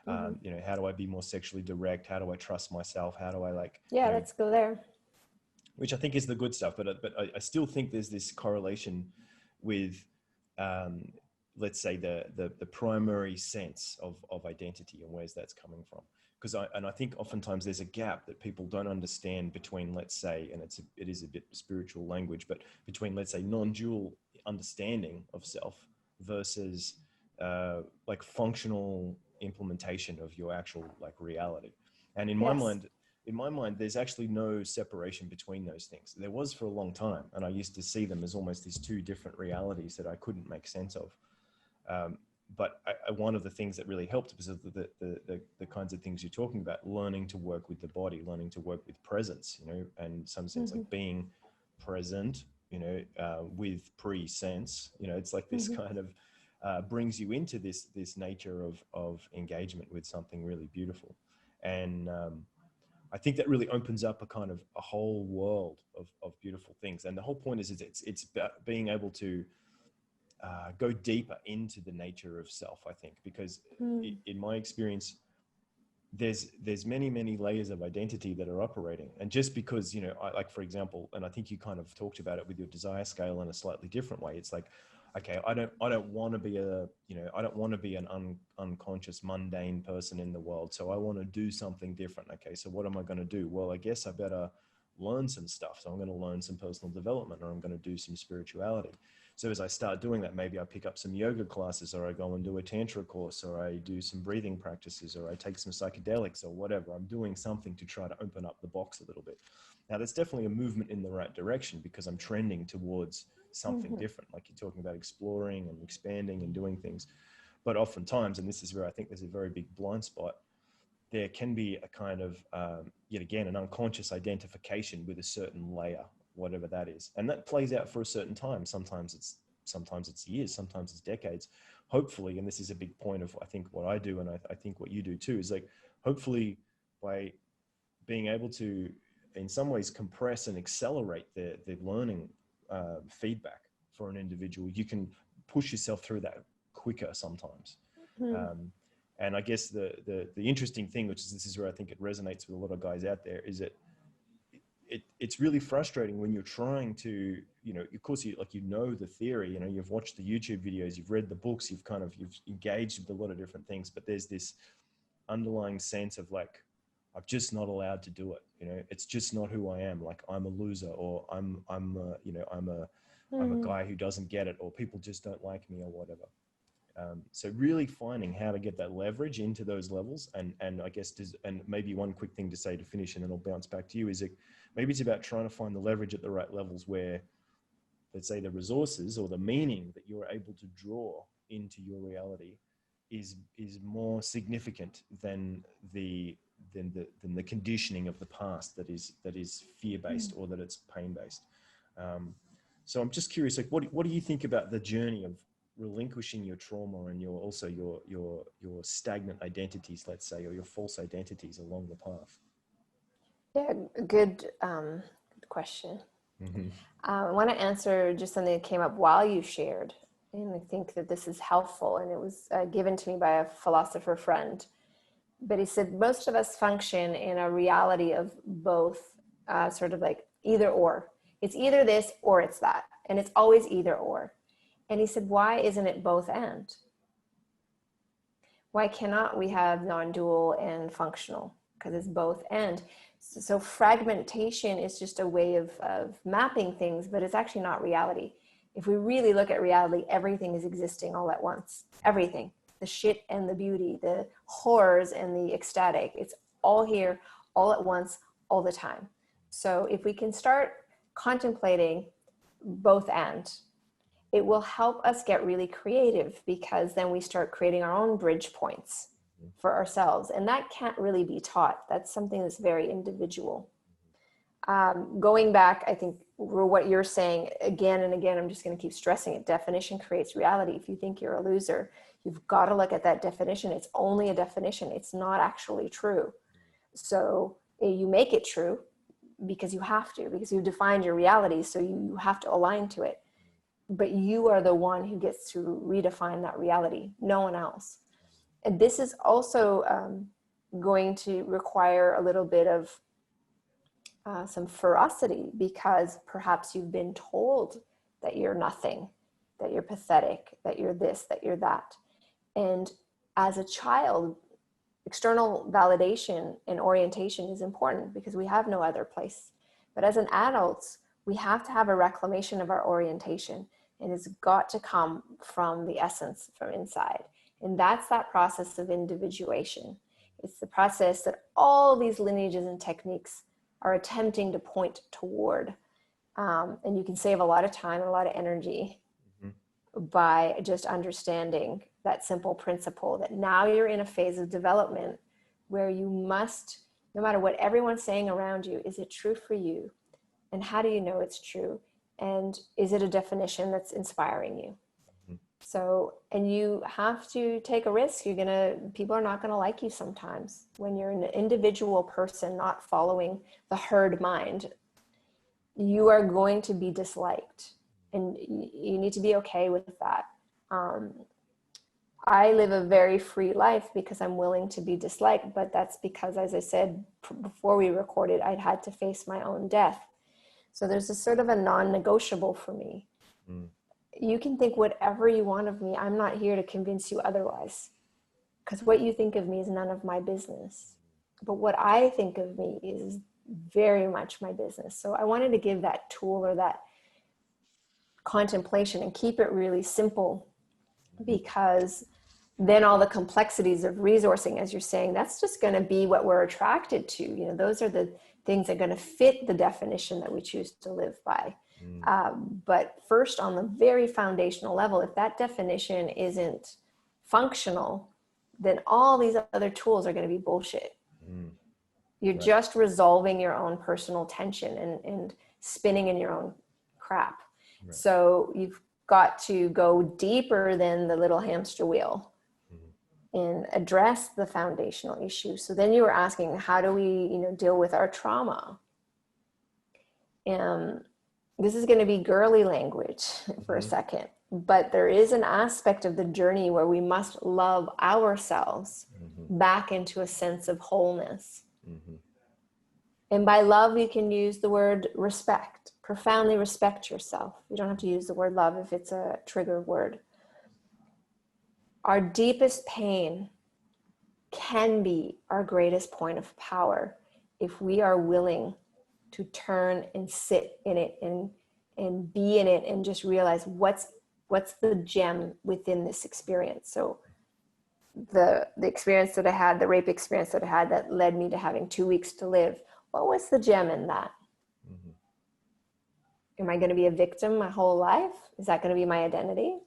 How do I be more sexually direct? How do I trust myself? How do I let's go there. Which I think is the good stuff. But I still think there's this correlation with, let's say the primary sense of identity and where's that's coming from. Because I think oftentimes there's a gap that people don't understand between, let's say, and it is a bit spiritual language, but between, let's say, non-dual understanding of self versus like functional implementation of your actual like reality. And in my mind, there's actually no separation between those things. There was for a long time, and I used to see them as almost these two different realities that I couldn't make sense of. But one of the things that really helped was the kinds of things you're talking about, learning to work with the body, learning to work with presence, and some sense like being present, with pre-sense, it's like this kind of brings you into this nature of engagement with something really beautiful. And I think that really opens up a whole world of beautiful things. And the whole point is it's about being able to go deeper into the nature of self, I think, because in my experience, there's many layers of identity that are operating. And just because, I, like, for example, and I think you kind of talked about it with your desire scale in a slightly different way, it's like, okay, I don't want to be I don't want to be an unconscious, mundane person in the world. So I want to do something different. Okay, so what am I going to do? Well, I guess I better learn some stuff. So I'm going to learn some personal development, or I'm going to do some spirituality. So as I start doing that, maybe I pick up some yoga classes, or I go and do a tantra course, or I do some breathing practices, or I take some psychedelics, or whatever. I'm doing something to try to open up the box a little bit. Now, that's definitely a movement in the right direction, because I'm trending towards something different. Like you're talking about exploring and expanding and doing things. But oftentimes, and this is where I think there's a very big blind spot, there can be a kind of, yet again, an unconscious identification with a certain layer, whatever that is. And that plays out for a certain time. Sometimes it's years, sometimes it's decades. Hopefully, and this is a big point of, I think, what I do, and I think what you do too, is like, hopefully by being able to, in some ways, compress and accelerate the learning feedback for an individual, you can push yourself through that quicker sometimes. And I guess the interesting thing, which is, this is where I think it resonates with a lot of guys out there, is that it's really frustrating when you're trying to, of course, you the theory, you've watched the YouTube videos, you've read the books, you've engaged with a lot of different things, but there's this underlying sense of like, I'm just not allowed to do it. It's just not who I am. Like, I'm a loser, or I'm a guy who doesn't get it, or people just don't like me, or whatever. So really finding how to get that leverage into those levels, and I guess and maybe one quick thing to say to finish, and then I'll bounce back to you, is maybe it's about trying to find the leverage at the right levels where, let's say, the resources or the meaning that you're able to draw into your reality is more significant than the conditioning of the past that is fear-based, or that it's pain-based. So I'm just curious, like, what do you think about the journey of relinquishing your trauma and your stagnant identities, let's say, or your false identities along the path? Yeah, good question. I want to answer just something that came up while you shared, and I think that this is helpful, and it was given to me by a philosopher friend. But he said, most of us function in a reality of both, sort of like either or. It's either this or it's that, and it's always either or. And he said, why isn't it both and? Why cannot we have non-dual and functional? Because it's both and. So fragmentation is just a way of mapping things, but it's actually not reality. If we really look at reality, everything is existing all at once. Everything. The shit and the beauty, the horrors and the ecstatic. It's all here, all at once, all the time. So if we can start contemplating both and, it will help us get really creative, because then we start creating our own bridge points for ourselves. And that can't really be taught. That's something that's very individual. Going back, I think what you're saying again and again, I'm just going to keep stressing it. Definition creates reality. If you think you're a loser, you've got to look at that definition. It's only a definition. It's not actually true. So you make it true because you have to, because you've defined your reality. So you have to align to it. But you are the one who gets to redefine that reality, no one else. And this is also going to require a little bit of some ferocity, because perhaps you've been told that you're nothing, that you're pathetic, that you're this, that you're that. And as a child, external validation and orientation is important because we have no other place. But as an adult, we have to have a reclamation of our orientation, and it's got to come from the essence, from inside. And that's that process of individuation. It's the process that all these lineages and techniques are attempting to point toward. And you can save a lot of time and a lot of energy by just understanding that simple principle, that now you're in a phase of development where you must, no matter what everyone's saying around you, is it true for you? And how do you know it's true? And is it a definition that's inspiring you? So, and you have to take a risk. People are not going to like you sometimes. When you're an individual person not following the herd mind, you are going to be disliked, and you need to be okay with that. I live a very free life because I'm willing to be disliked, but that's because, as I said before we recorded, I'd had to face my own death. So there's a sort of a non-negotiable for me. you can think whatever you want of me. I'm not here to convince you otherwise, because what you think of me is none of my business. But what I think of me is very much my business. So I wanted to give that tool or that contemplation and keep it really simple, because then all the complexities of resourcing, as you're saying, that's just going to be what we're attracted to. You know, those are the things that are going to fit the definition that we choose to live by. But first, on the very foundational level, if that definition isn't functional, then all these other tools are going to be bullshit. You're just resolving your own personal tension and spinning in your own crap. So you've got to go deeper than the little hamster wheel and address the foundational issue. So then you were asking, how do we, deal with our trauma? And this is going to be girly language for a second, but there is an aspect of the journey where we must love ourselves back into a sense of wholeness. And by love, you can use the word respect. Profoundly respect yourself. You don't have to use the word love if it's a trigger word. Our deepest pain can be our greatest point of power if we are willing to turn and sit in it and be in it and just realize what's the gem within this experience. So the experience that I had, the rape experience that I had that led me to having 2 weeks to live, what was the gem in that? Am I going to be a victim my whole life? Is that going to be my identity?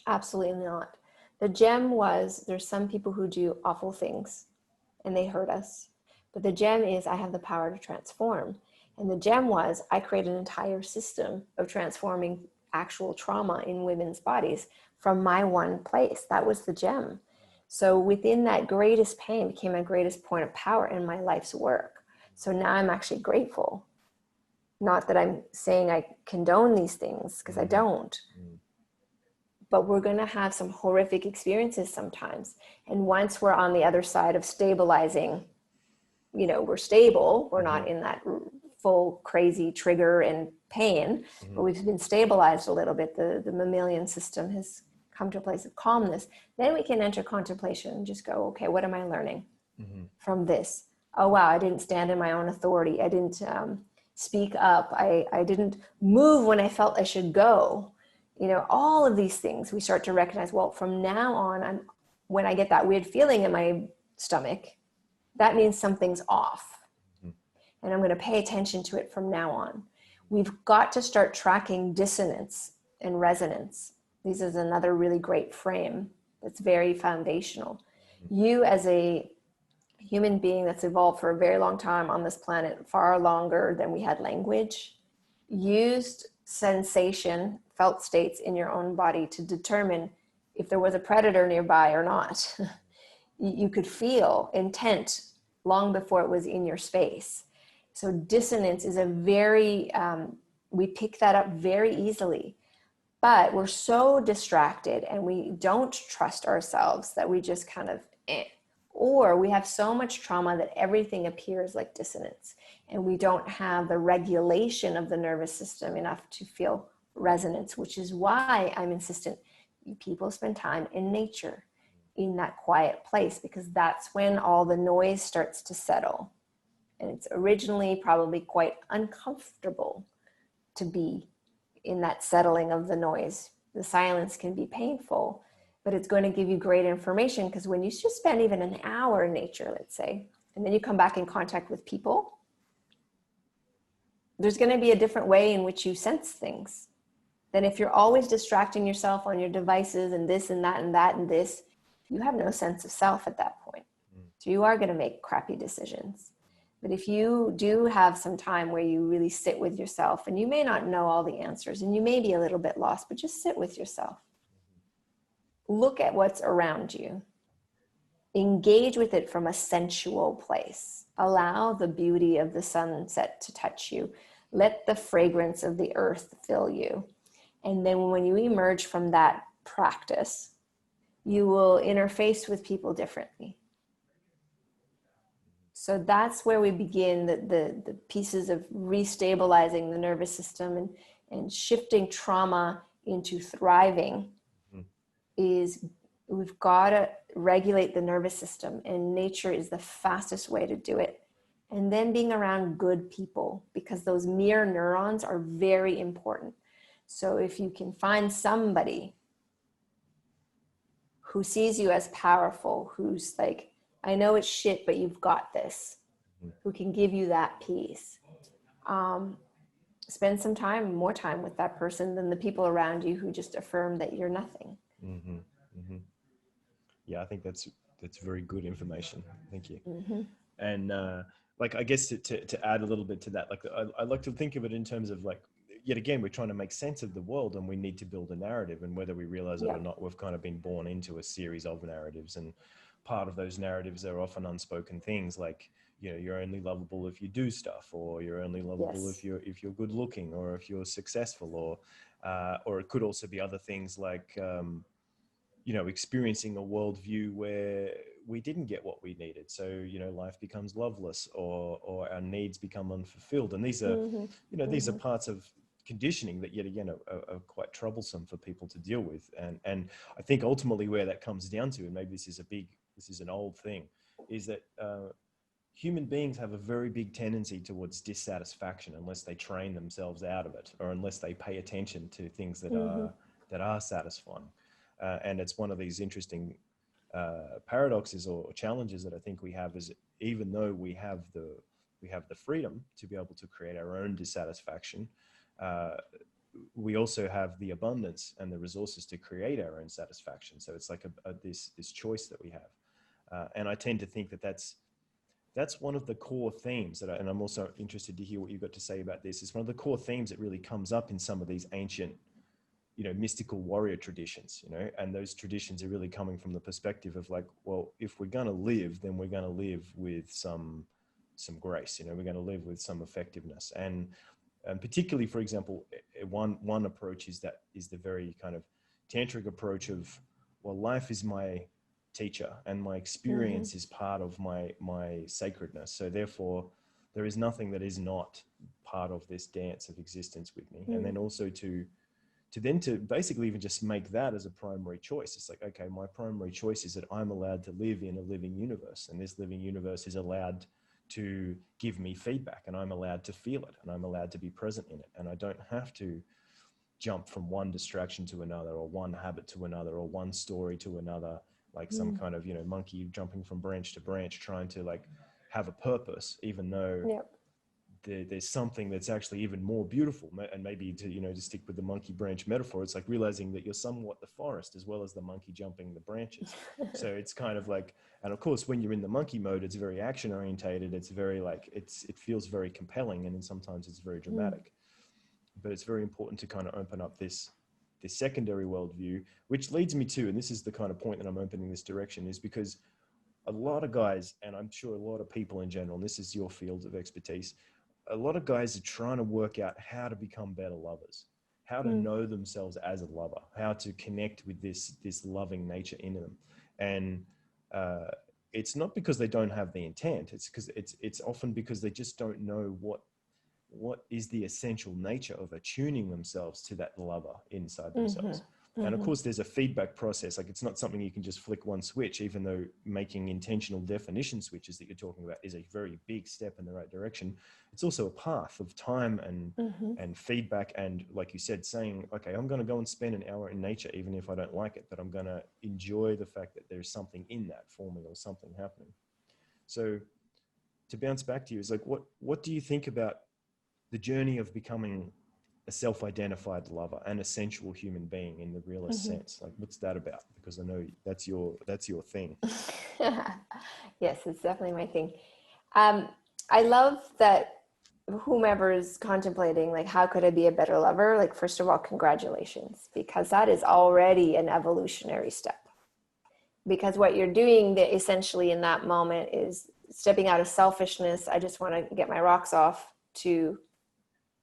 Absolutely not. The gem was, there's some people who do awful things and they hurt us. But the gem is, I have the power to transform. And the gem was, I created an entire system of transforming actual trauma in women's bodies from my one place. That was the gem. So within that greatest pain became my greatest point of power in my life's work. So now I'm actually grateful. Not that I'm saying I condone these things, because I don't. But we're going to have some horrific experiences sometimes. And once we're on the other side of stabilizing, we're stable. We're not in that full crazy trigger and pain, but we've been stabilized a little bit. The mammalian system has come to a place of calmness. Then we can enter contemplation and just go, okay, what am I learning from this? Oh, wow, I didn't stand in my own authority. I didn't speak up. I didn't move when I felt I should go. All of these things we start to recognize, well, from now on, when I get that weird feeling in my stomach, that means something's off. And I'm going to pay attention to it from now on. We've got to start tracking dissonance and resonance. This is another really great frame that's very foundational. You as a human being that's evolved for a very long time on this planet, far longer than we had language, used sensation, felt states in your own body to determine if there was a predator nearby or not. You could feel intent long before it was in your space. So dissonance is we pick that up very easily, but we're so distracted and we don't trust ourselves that we just kind of, or we have so much trauma that everything appears like dissonance, and we don't have the regulation of the nervous system enough to feel resonance, which is why I'm insistent people spend time in nature, in that quiet place, because that's when all the noise starts to settle. And it's originally probably quite uncomfortable to be in that settling of the noise. The silence can be painful, but it's going to give you great information, because when you just spend even an hour in nature, let's say, and then you come back in contact with people, there's going to be a different way in which you sense things than if you're always distracting yourself on your devices and this and that and that and this. You have no sense of self at that point. So you are going to make crappy decisions. But if you do have some time where you really sit with yourself, and you may not know all the answers and you may be a little bit lost, but just sit with yourself. Look at what's around you. Engage with it from a sensual place. Allow the beauty of the sunset to touch you. Let the fragrance of the earth fill you. And then when you emerge from that practice, you will interface with people differently. So that's where we begin the pieces of restabilizing the nervous system and shifting trauma into thriving is we've got to regulate the nervous system, and nature is the fastest way to do it. And then being around good people, because those mirror neurons are very important. So if you can find somebody who sees you as powerful, who's like, I know it's shit, but you've got this, who can give you that peace. Spend some time, more time with that person than the people around you who just affirm that you're nothing. Mm-hmm. Mm-hmm. Yeah, I think that's very good information. Thank you. Mm-hmm. And like, I guess to add a little bit to that, like I like to think of it in terms of like, yet again, we're trying to make sense of the world, and we need to build a narrative, and whether we realize it or not, we've kind of been born into a series of narratives, and part of those narratives are often unspoken things like, you know, you're only lovable if you do stuff, or you're only lovable if you're good looking, or if you're successful, or it could also be other things like you know, experiencing a worldview where we didn't get what we needed. So, you know, life becomes loveless, or our needs become unfulfilled. And these are, you know, these are parts of conditioning that yet again are quite troublesome for people to deal with. And I think ultimately where that comes down to, and maybe this is an old thing, is that human beings have a very big tendency towards dissatisfaction unless they train themselves out of it, or unless they pay attention to things that are satisfying. And it's one of these interesting paradoxes or challenges that I think we have, is even though we have the freedom to be able to create our own dissatisfaction, we also have the abundance and the resources to create our own satisfaction. So it's like this choice that we have, and I tend to think that that's one of the core themes and I'm also interested to hear what you've got to say about this. It's one of the core themes that really comes up in some of these ancient, you know, mystical warrior traditions, you know, and those traditions are really coming from the perspective of like, well, if we're going to live, then we're going to live with some grace, you know, we're going to live with some effectiveness. And particularly, for example, one approach is the very kind of tantric approach of, well, life is my teacher and my experience is part of my sacredness. So therefore there is nothing that is not part of this dance of existence with me. And then also to basically even just make that as a primary choice. It's like, okay, my primary choice is that I'm allowed to live in a living universe, and this living universe is allowed to give me feedback, and I'm allowed to feel it, and I'm allowed to be present in it. And I don't have to jump from one distraction to another, or one habit to another, or one story to another, like some kind of, you know, monkey jumping from branch to branch, trying to like have a purpose, even though there's something that's actually even more beautiful. And maybe to, you know, to stick with the monkey branch metaphor, it's like realizing that you're somewhat the forest as well as the monkey jumping the branches. So it's kind of like, and of course, when you're in the monkey mode, it's very action orientated. It's very like, it feels very compelling, and then sometimes it's very dramatic. But it's very important to kind of open up this secondary worldview, which leads me to, and this is the kind of point that I'm opening this direction, is because a lot of guys, and I'm sure a lot of people in general, and this is your field of expertise, a lot of guys are trying to work out how to become better lovers, how to know themselves as a lover, how to connect with this loving nature in them. And it's not because they don't have the intent. It's because it's often because they just don't know what is the essential nature of attuning themselves to that lover inside themselves. And of course, there's a feedback process. Like, it's not something you can just flick one switch, even though making intentional definition switches that you're talking about is a very big step in the right direction. It's also a path of time and feedback. And like you said, saying, okay, I'm going to go and spend an hour in nature, even if I don't like it, but I'm going to enjoy the fact that there's something in that for me, or something happening. So to bounce back to you, is like, what do you think about the journey of becoming a self-identified lover and a sensual human being in the realist sense? Like, what's that about? Because I know that's your thing. Yes, it's definitely my thing. I love that whomever is contemplating, like, how could I be a better lover? Like, first of all, congratulations, because that is already an evolutionary step. Because what you're doing essentially in that moment is stepping out of selfishness. I just want to get my rocks off, to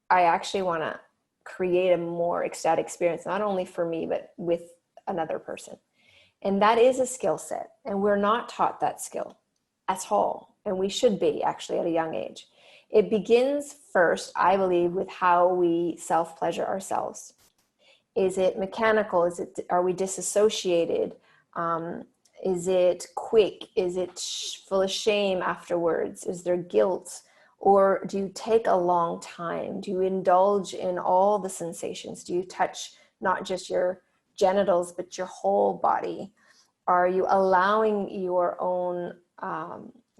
I actually want to create a more ecstatic experience, not only for me, but with another person. And that is a skill set. And we're not taught that skill at all. And we should be, actually, at a young age. It begins first, I believe, with how we self-pleasure ourselves. Is it mechanical? Are we disassociated? Is it quick? Is it full of shame afterwards? Is there guilt? Or do you take a long time? Do you indulge in all the sensations? Do you touch not just your genitals, but your whole body? Are you allowing your own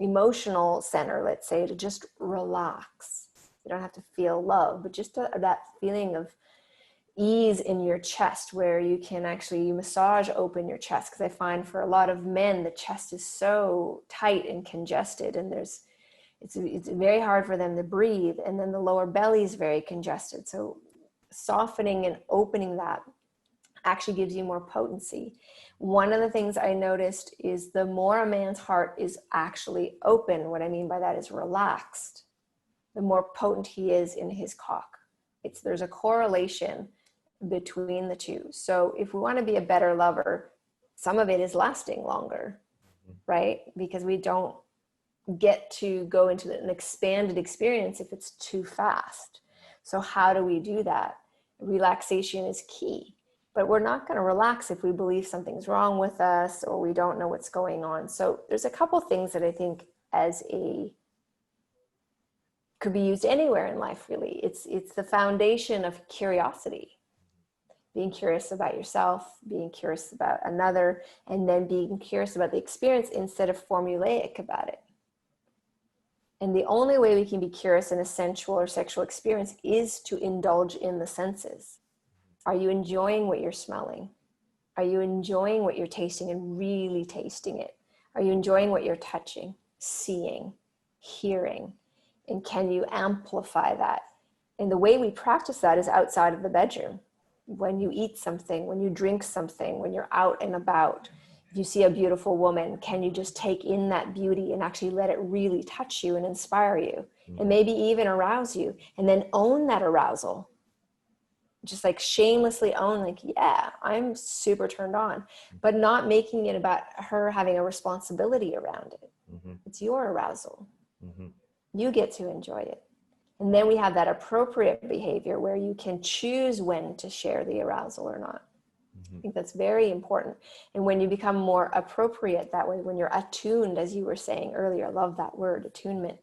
emotional center, let's say, to just relax? You don't have to feel love, but just that feeling of ease in your chest, where you can actually massage open your chest. Because I find for a lot of men, the chest is so tight and congested, and it's very hard for them to breathe. And then the lower belly is very congested. So softening and opening that actually gives you more potency. One of the things I noticed is the more a man's heart is actually open, what I mean by that is relaxed, the more potent he is in his cock. There's a correlation between the two. So if we want to be a better lover, some of it is lasting longer, right? Because we don't get to go into an expanded experience if it's too fast. So how do we do that? Relaxation is key, but we're not going to relax if we believe something's wrong with us or we don't know what's going on. So there's a couple things that I think could be used anywhere in life, really. It's the foundation of curiosity. Being curious about yourself, being curious about another, and then being curious about the experience instead of formulaic about it. And the only way we can be curious in a sensual or sexual experience is to indulge in the senses. Are you enjoying what you're smelling? Are you enjoying what you're tasting and really tasting it? Are you enjoying what you're touching, seeing, hearing? And can you amplify that? And the way we practice that is outside of the bedroom. When you eat something, when you drink something, when you're out and about, if you see a beautiful woman, can you just take in that beauty and actually let it really touch you and inspire you and maybe even arouse you, and then own that arousal? Just like shamelessly own, like, yeah, I'm super turned on, but not making it about her having a responsibility around it. It's your arousal. You get to enjoy it. And then we have that appropriate behavior where you can choose when to share the arousal or not. I think that's very important. And when you become more appropriate that way, when you're attuned, as you were saying earlier, I love that word, attunement,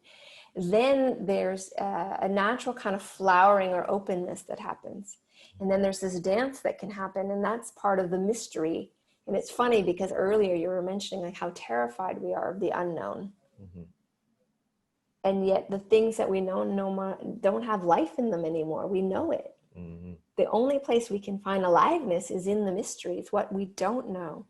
then there's a natural kind of flowering or openness that happens. And then there's this dance that can happen, and that's part of the mystery. And it's funny because earlier you were mentioning like how terrified we are of the unknown. And yet the things that we know don't have life in them anymore. We know it. The only place we can find aliveness is in the mystery. It's what we don't know.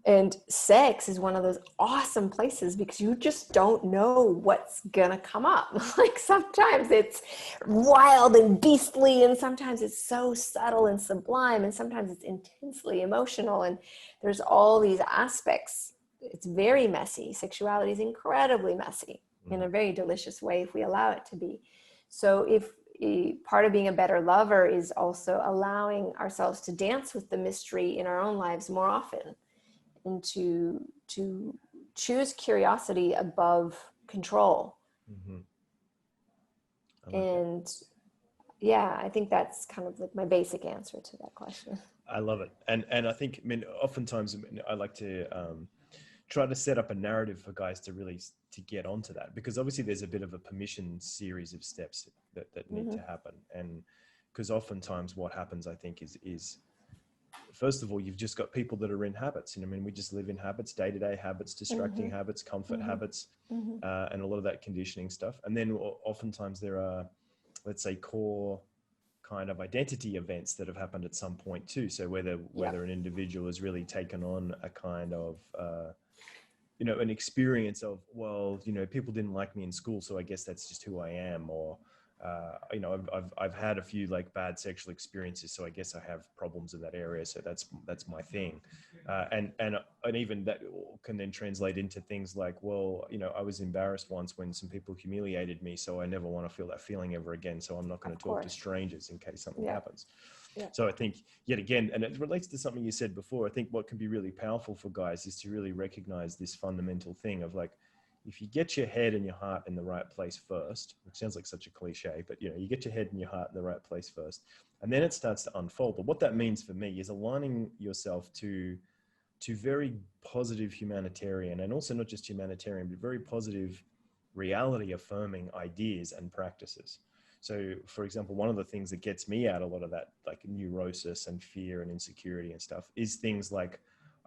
And sex is one of those awesome places because you just don't know what's gonna come up. Like sometimes it's wild and beastly, and sometimes it's so subtle and sublime, and sometimes it's intensely emotional. And there's all these aspects. It's very messy. Sexuality is incredibly messy in a very delicious way if we allow it to be. So if part of being a better lover is also allowing ourselves to dance with the mystery in our own lives more often, and to choose curiosity above control. And yeah, I think that's kind of like my basic answer to that question. I love it. And I think, I mean, oftentimes I like to try to set up a narrative for guys to really to get onto that, because obviously there's a bit of a permission series of steps that need to happen. And because oftentimes what happens, I think, is first of all, you've just got people that are in habits. You know, I mean, we just live in habits, day-to-day habits, distracting habits, comfort habits, and a lot of that conditioning stuff. And then oftentimes there are, let's say, core kind of identity events that have happened at some point too. So whether an individual has really taken on a kind of, you know, an experience of, well, you know, people didn't like me in school, so I guess that's just who I am. Or, you know, I've had a few like bad sexual experiences, so I guess I have problems in that area. So that's my thing. And even that can then translate into things like, well, you know, I was embarrassed once when some people humiliated me, so I never want to feel that feeling ever again. So I'm not going to talk to strangers in case something happens. So I think, yet again, and it relates to something you said before, I think what can be really powerful for guys is to really recognize this fundamental thing of like, if you get your head and your heart in the right place first, which sounds like such a cliche, but you know, you get your head and your heart in the right place first, and then it starts to unfold. But what that means for me is aligning yourself to very positive humanitarian, and also not just humanitarian, but very positive reality affirming ideas and practices. So for example, one of the things that gets me out a lot of that, like neurosis and fear and insecurity and stuff, is things like,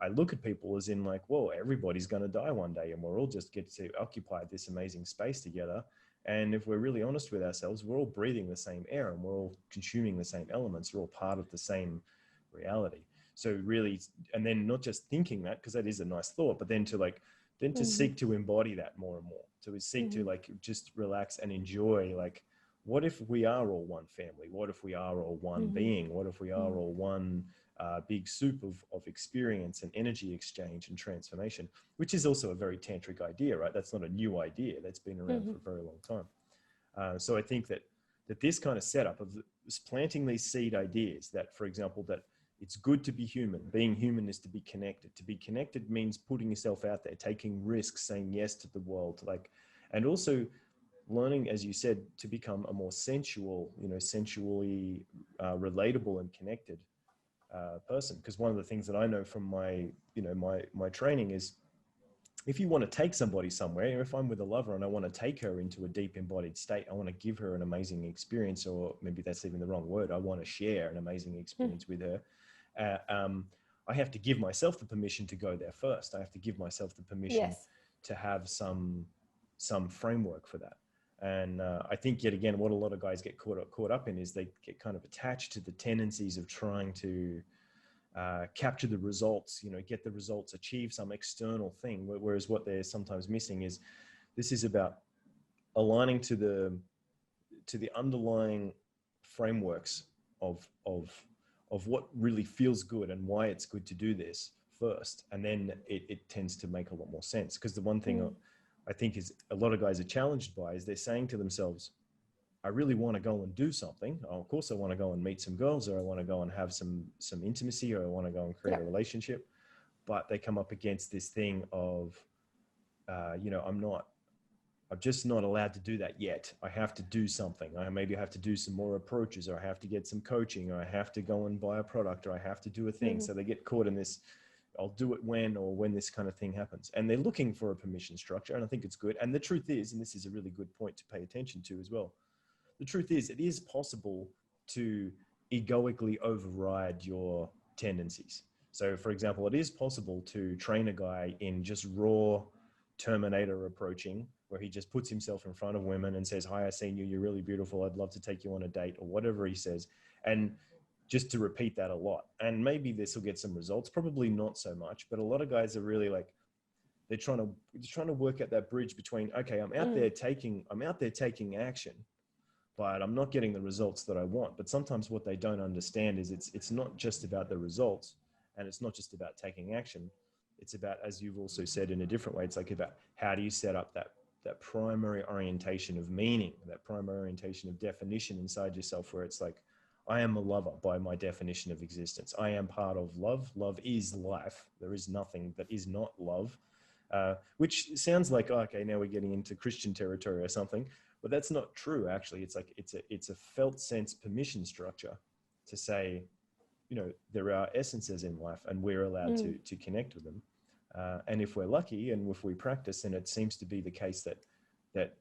I look at people as in like, whoa, everybody's going to die one day and we're all just get to occupy this amazing space together. And if we're really honest with ourselves, we're all breathing the same air and we're all consuming the same elements. We're all part of the same reality. So really, and then not just thinking that, because that is a nice thought, but then to seek to embody that more and more, to seek to like just relax and enjoy, like, what if we are all one family? What if we are all one being? What if we are all one big soup of experience and energy exchange and transformation, which is also a very tantric idea, right? That's not a new idea. That's been around for a very long time. So I think that this kind of setup of planting these seed ideas that, for example, that it's good to be human. Being human is to be connected. To be connected means putting yourself out there, taking risks, saying yes to the world, like, and also learning, as you said, to become a more sensual, you know, sensually relatable and connected person. Because one of the things that I know from my, you know, my training is, if you want to take somebody somewhere, if I'm with a lover and I want to take her into a deep embodied state, I want to give her an amazing experience, or maybe that's even the wrong word, I want to share an amazing experience with her. I have to give myself the permission to go there first. I have to give myself the permission to have some framework for that. And I think, yet again, what a lot of guys get caught up in is they get kind of attached to the tendencies of trying to capture the results, you know, get the results, achieve some external thing. Whereas what they're sometimes missing is, this is about aligning to the underlying frameworks of what really feels good and why it's good to do this first. And then it tends to make a lot more sense. Because the one thing I think is a lot of guys are challenged by is they're saying to themselves, I really want to go and do something. Oh, of course, I want to go and meet some girls, or I want to go and have some intimacy, or I want to go and create a relationship. But they come up against this thing of, you know, I'm just not allowed to do that yet. I have to do something. Maybe I have to do some more approaches, or I have to get some coaching, or I have to go and buy a product, or I have to do a thing. So they get caught in this, I'll do it when this kind of thing happens. And they're looking for a permission structure. And I think it's good. And the truth is, and this is a really good point to pay attention to as well, the truth is, it is possible to egoically override your tendencies. So for example, it is possible to train a guy in just raw Terminator approaching, where he just puts himself in front of women and says, hi, I seen you, you're really beautiful, I'd love to take you on a date, or whatever he says. And just to repeat that a lot. And maybe this will get some results, probably not so much, but a lot of guys are really like, they're trying to work at that bridge between, okay, I'm out there taking action, but I'm not getting the results that I want. But sometimes what they don't understand is it's not just about the results, and it's not just about taking action. It's about, as you've also said in a different way, it's like about how do you set up that primary orientation of meaning, that primary orientation of definition inside yourself, where it's like, I am a lover by my definition of existence. I am part of love. Love is life. There is nothing that is not love, which sounds like, oh, okay, now we're getting into Christian territory or something. But that's not true, actually. It's like, it's a felt sense permission structure to say, you know, there are essences in life and we're allowed to connect with them. And if we're lucky and if we practice, then it seems to be the case that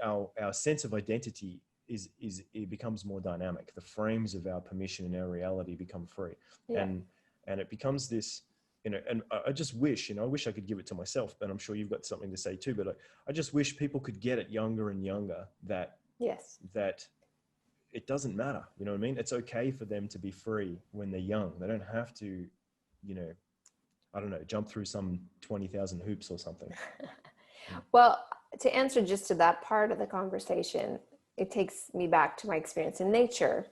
our sense of identity it becomes more dynamic. The frames of our permission and our reality become free. And it becomes this, you know, and I just wish, you know, I wish I could give it to myself, but I'm sure you've got something to say too, but I just wish people could get it younger and younger that it doesn't matter. You know what I mean? It's okay for them to be free when they're young. They don't have to, you know, I don't know, jump through some 20,000 hoops or something. Well, to answer just to that part of the conversation, it takes me back to my experience in nature.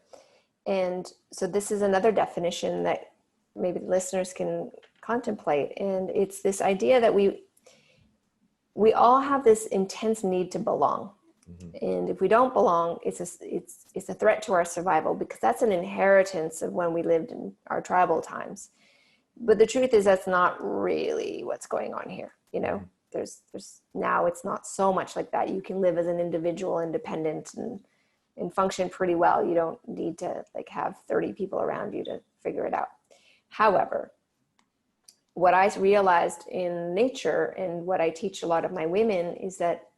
And so this is another definition that maybe the listeners can contemplate. And it's this idea that we all have this intense need to belong. And if we don't belong, it's a threat to our survival, because that's an inheritance of when we lived in our tribal times. But the truth is, that's not really what's going on here, you know? there's now it's not so much like that. You can live as an individual, independent, and function pretty well. You don't need to like have 30 people around you to figure it out. However, what I realized in nature and what I teach a lot of my women is that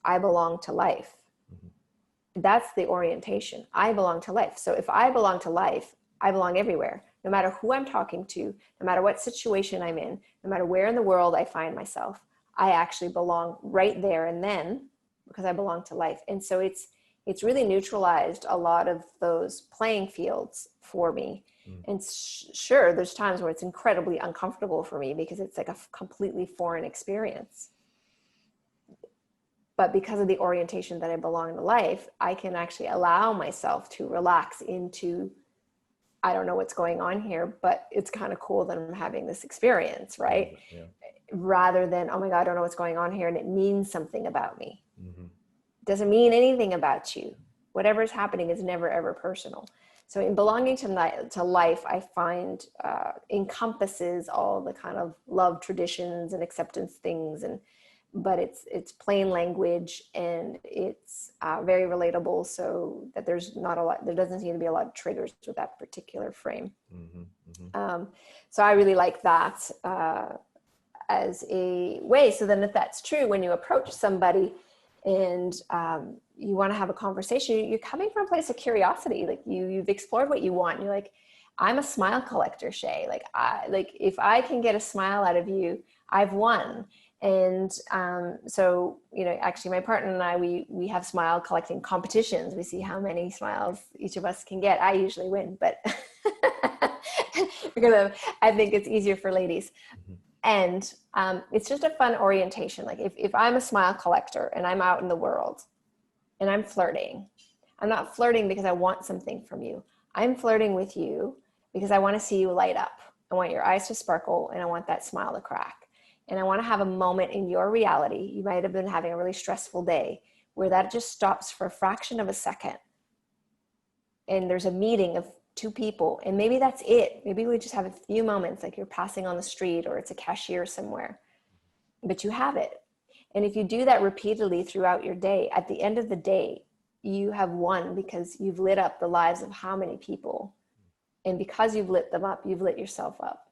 I belong to life. That's the orientation. I belong to life. So if I belong to life, I belong everywhere. No matter who I'm talking to, no matter what situation I'm in, no matter where in the world I find myself, I actually belong right there and then, because I belong to life. And so it's really neutralized a lot of those playing fields for me. And sure, there's times where it's incredibly uncomfortable for me because it's like a completely foreign experience. But because of the orientation that I belong to life, I can actually allow myself to relax into, I don't know what's going on here, but it's kind of cool that I'm having this experience, right? Yeah. Rather than, oh my God, I don't know what's going on here, and it means something about me. Mm-hmm. It doesn't mean anything about you. Whatever's happening is never, ever personal. So in belonging to life, I find encompasses all the kind of love traditions and acceptance things, but it's plain language, and it's very relatable, so that there doesn't seem to be a lot of triggers with that particular frame. Mm-hmm. Mm-hmm. So I really like that as a way. So then if that's true, when you approach somebody and you want to have a conversation, you're coming from a place of curiosity. Like you've explored what you want. You're like, I'm a smile collector, Shae. Like if I can get a smile out of you, I've won. And so, actually my partner and I, we have smile collecting competitions. We see how many smiles each of us can get. I usually win, but because I think it's easier for ladies. Mm-hmm. And it's just a fun orientation. Like if I'm a smile collector and I'm out in the world and I'm flirting, I'm not flirting because I want something from you. I'm flirting with you because I want to see you light up. I want your eyes to sparkle, and I want that smile to crack. And I want to have a moment in your reality. You might have been having a really stressful day where that just stops for a fraction of a second. And there's a meeting of two people, and maybe that's it. Maybe we just have a few moments, like you're passing on the street or it's a cashier somewhere, but you have it. And if you do that repeatedly throughout your day, at the end of the day, you have won, because you've lit up the lives of how many people? And because you've lit them up, you've lit yourself up.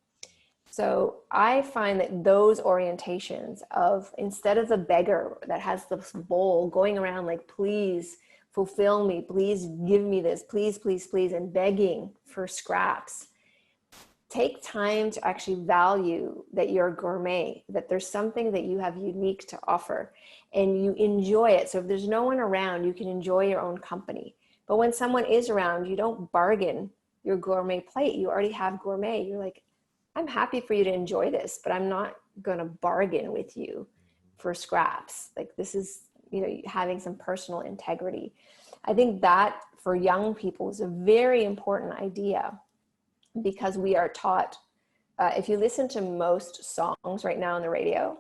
So I find that those orientations of, instead of the beggar that has this bowl going around like, please fulfill me, please give me this, please, please, please, and begging for scraps, take time to actually value that you're a gourmet, that there's something that you have unique to offer, and you enjoy it. So if there's no one around, you can enjoy your own company. But when someone is around, you don't bargain your gourmet plate. You already have gourmet. You're like, I'm happy for you to enjoy this, but I'm not going to bargain with you for scraps. Like this is, having some personal integrity. I think that for young people is a very important idea, because we are taught, if you listen to most songs right now on the radio,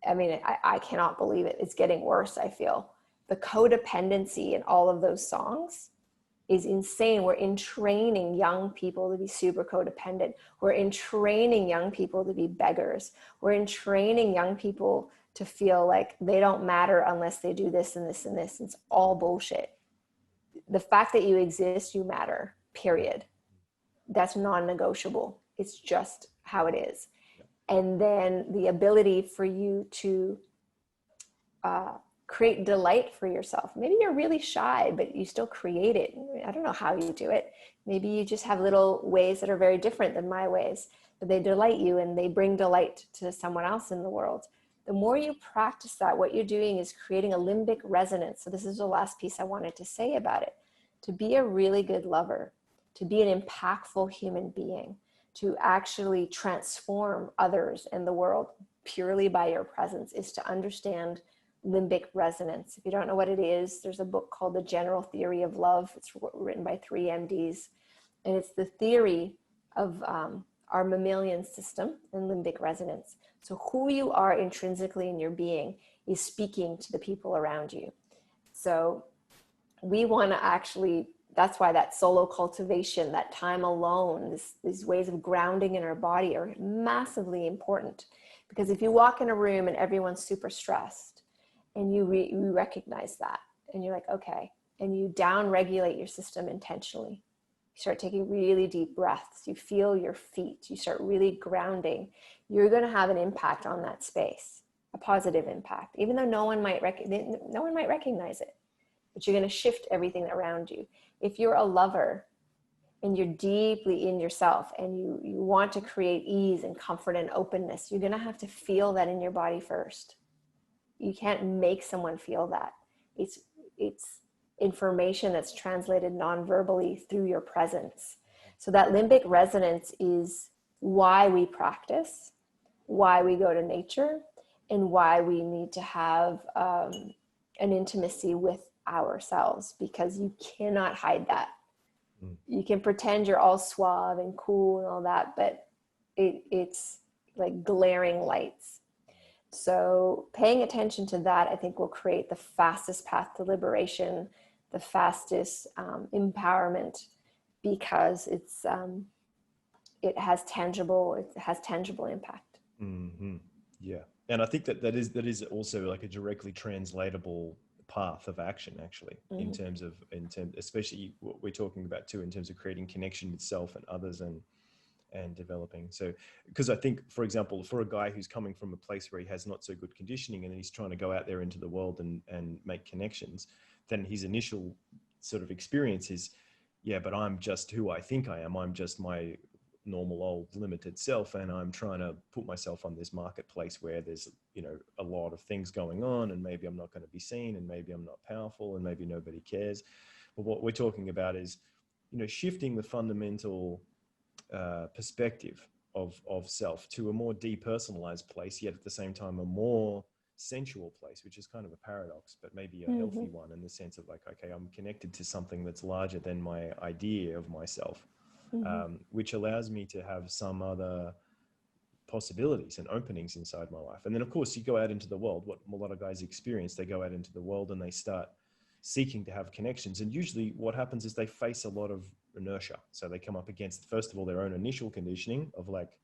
I cannot believe it. It's getting worse, I feel. The codependency in all of those songs is insane. We're entraining young people to be super codependent. We're entraining young people to be beggars. We're entraining young people to feel like they don't matter unless they do this and this and this. It's all bullshit. The fact that you exist, you matter, period. That's non-negotiable. It's just how it is. And then the ability for you to create delight for yourself. Maybe you're really shy, but you still create it. I don't know how you do it. Maybe you just have little ways that are very different than my ways, but they delight you and they bring delight to someone else in the world. The more you practice that, what you're doing is creating a limbic resonance. So this is the last piece I wanted to say about it. To be a really good lover, to be an impactful human being, to actually transform others in the world purely by your presence, is to understand limbic resonance. If you don't know what it is, there's a book called The General Theory of Love. It's written by 3 MDs. And it's the theory of our mammalian system and limbic resonance. So who you are intrinsically in your being is speaking to the people around you. So we want to actually, that's why that solo cultivation, that time alone, these ways of grounding in our body are massively important, Because if you walk in a room and everyone's super stressed, and you recognize that, and you're like, okay, and you down regulate your system intentionally, you start taking really deep breaths, you feel your feet, you start really grounding, you're going to have an impact on that space, a positive impact, even though no one might recognize it, but you're going to shift everything around you. If you're a lover and you're deeply in yourself and you want to create ease and comfort and openness, you're going to have to feel that in your body first. You can't make someone feel that. It's information that's translated non-verbally through your presence. So that limbic resonance is why we practice, why we go to nature, and why we need to have an intimacy with ourselves, because you cannot hide that. You can pretend you're all suave and cool and all that, but it's like glaring lights. So paying attention to that, I think, will create the fastest path to liberation, the fastest empowerment, because it has tangible impact. Mm-hmm. Yeah, and I think that is also like a directly translatable path of action, actually, in terms especially what we're talking about too, in terms of creating connection with self and others and developing. So, because I think, for example, for a guy who's coming from a place where he has not so good conditioning and he's trying to go out there into the world and make connections, then his initial sort of experience is, yeah, but I'm just who I think I am. I'm just my normal old limited self, and I'm trying to put myself on this marketplace where there's, you know, a lot of things going on, and maybe I'm not going to be seen, and maybe I'm not powerful, and maybe nobody cares. But what we're talking about is, you know, shifting the fundamental perspective of self to a more depersonalized place, yet at the same time a more sensual place, which is kind of a paradox, but maybe a healthy one, in the sense of like, okay, I'm connected to something that's larger than my idea of myself, which allows me to have some other possibilities and openings inside my life. And then of course you go out into the world, what a lot of guys experience, they go out into the world and they start seeking to have connections. And usually what happens is they face a lot of inertia. So they come up against, first of all, their own initial conditioning of like,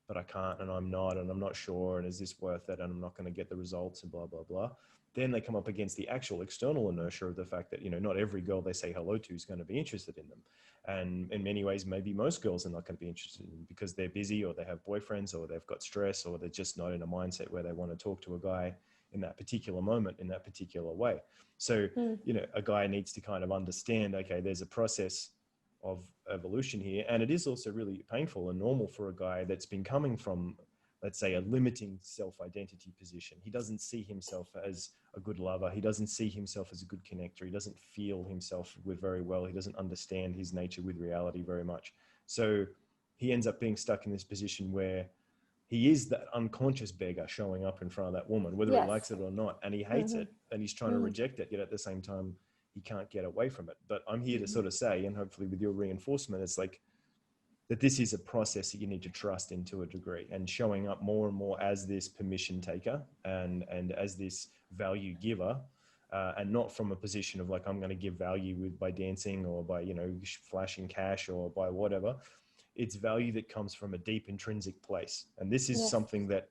but I can't, and I'm not sure, and is this worth it, and I'm not going to get the results, and blah, blah, blah. Then they come up against the actual external inertia of the fact that, you know, not every girl they say hello to is going to be interested in them. And in many ways, maybe most girls are not going to be interested in them because they're busy, or they have boyfriends, or they've got stress, or they're just not in a mindset where they want to talk to a guy in that particular moment, in that particular way. So, you know, a guy needs to kind of understand, okay, there's a process of evolution here. And it is also really painful and normal for a guy that's been coming from, let's say, a limiting self-identity position. He doesn't see himself as a good lover. He doesn't see himself as a good connector. He doesn't feel himself with very well. He doesn't understand his nature with reality very much. So he ends up being stuck in this position where he is that unconscious beggar showing up in front of that woman, whether he likes it or not. And he hates it, and he's trying to reject it. Yet at the same time, he can't get away from it. But I'm here to sort of say, and hopefully with your reinforcement, it's like that this is a process that you need to trust in to a degree, and showing up more and more as this permission taker and as this value giver, and not from a position of like, I'm going to give value by dancing or by, you know, flashing cash or by whatever. It's value that comes from a deep intrinsic place. And this is something that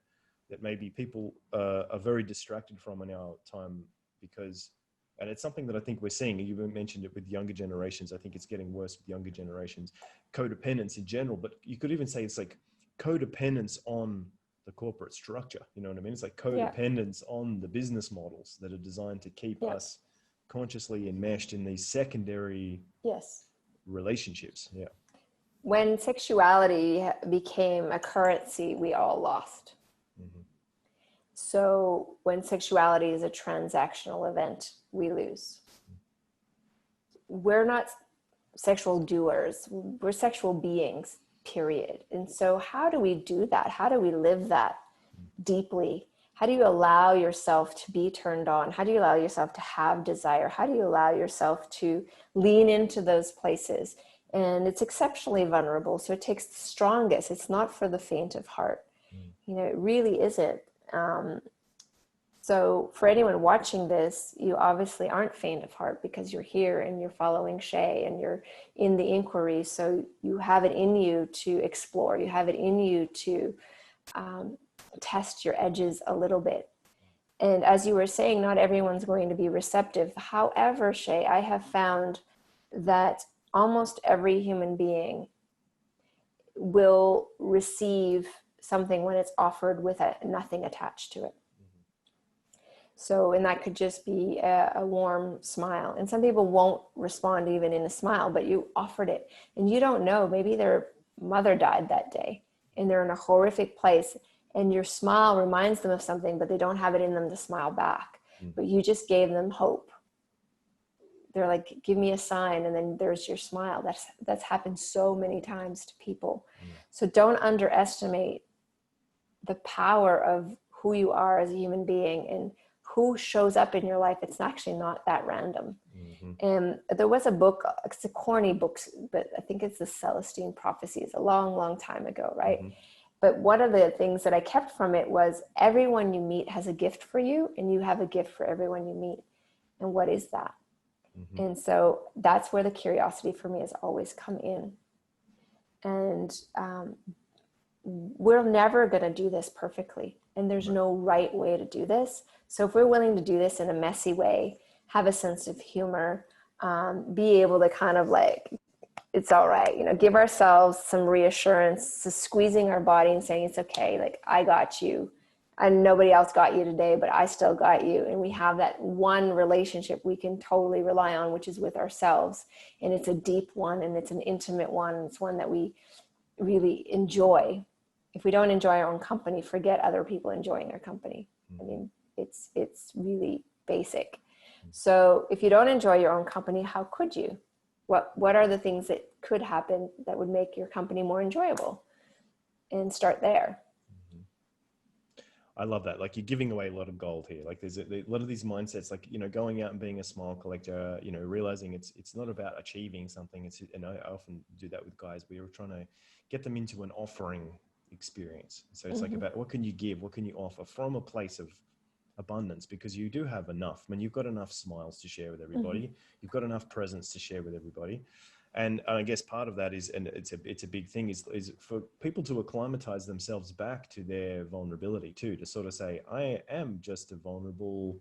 maybe people are very distracted from in our time, because, and it's something that I think we're seeing, you mentioned it with younger generations. I think it's getting worse with younger generations, codependence in general, but you could even say it's like codependence on the corporate structure. You know what I mean? It's like codependence on the business models that are designed to keep us consciously enmeshed in these secondary relationships. Yeah. When sexuality became a currency, we all lost. So when sexuality is a transactional event, we lose. We're not sexual doers. We're sexual beings, period. And so how do we do that? How do we live that deeply? How do you allow yourself to be turned on? How do you allow yourself to have desire? How do you allow yourself to lean into those places? And it's exceptionally vulnerable. So it takes the strongest. It's not for the faint of heart. You know, it really isn't. So for anyone watching this, you obviously aren't faint of heart, because you're here and you're following Shae and you're in the inquiry. So you have it in you to explore. You have it in you to test your edges a little bit. And as you were saying, not everyone's going to be receptive. However, Shae, I have found that almost every human being will receive something when it's offered with nothing attached to it. So, and that could just be a warm smile. And some people won't respond even in a smile, but you offered it. And you don't know, maybe their mother died that day and they're in a horrific place, and your smile reminds them of something, but they don't have it in them to smile back. But you just gave them hope. They're like, give me a sign, and then there's your smile. That's happened so many times to people. So don't underestimate the power of who you are as a human being and who shows up in your life. It's actually not that random. And there was a book, it's a corny book, but I think it's the Celestine Prophecies, a long, long time ago, right? But one of the things that I kept from it was everyone you meet has a gift for you, and you have a gift for everyone you meet. And what is that? And so that's where the curiosity for me has always come in. And we're never going to do this perfectly. And there's no right way to do this. So if we're willing to do this in a messy way, have a sense of humor, be able to kind of like, it's all right, you know, give ourselves some reassurance, to squeezing our body and saying, it's okay. Like, I got you. And nobody else got you today, but I still got you. And we have that one relationship we can totally rely on, which is with ourselves. And it's a deep one, and it's an intimate one. It's one that we really enjoy. If we don't enjoy our own company, forget other people enjoying our company. I mean, it's really basic. So if you don't enjoy your own company, how could you? What are the things that could happen that would make your company more enjoyable? And start there. I love that. Like, you're giving away a lot of gold here. Like, there's a lot of these mindsets, like, you know, going out and being a smile collector, you know, realizing it's not about achieving something. And I often do that with guys. We are trying to get them into an offering experience. So it's like about what can you give? What can you offer from a place of abundance? Because you do have enough. I mean, you've got enough smiles to share with everybody. You've got enough presence to share with everybody. And I guess part of that is, and it's a big thing, is for people to acclimatize themselves back to their vulnerability too, to sort of say, I am just a vulnerable,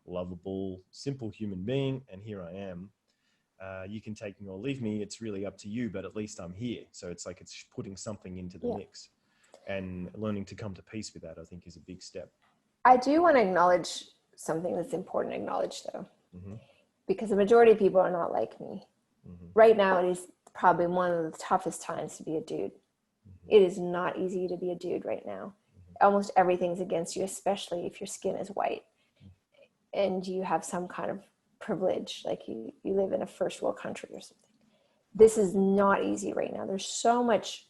lovable, simple human being, and here I am. You can take me or leave me. It's really up to you, but at least I'm here. So it's like it's putting something into the mix, and learning to come to peace with that, I think, is a big step. I do want to acknowledge something that's important to acknowledge, though, because the majority of people are not like me. Right now, it is probably one of the toughest times to be a dude. It is not easy to be a dude right now. Almost everything's against you, especially if your skin is white and you have some kind of privilege, like you live in a first world country or something. This is not easy right now. There's so much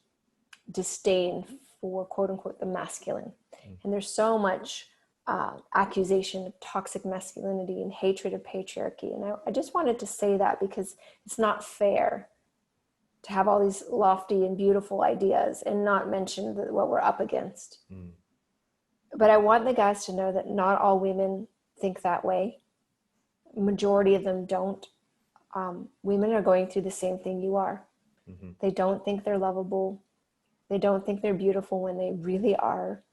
disdain for, quote unquote, the masculine. And there's so much accusation of toxic masculinity and hatred of patriarchy. And I just wanted to say that, because it's not fair to have all these lofty and beautiful ideas and not mention what we're up against. But I want the guys to know that not all women think that way. Majority of them don't. Women are going through the same thing you are. They don't think they're lovable. They don't think they're beautiful when they really are.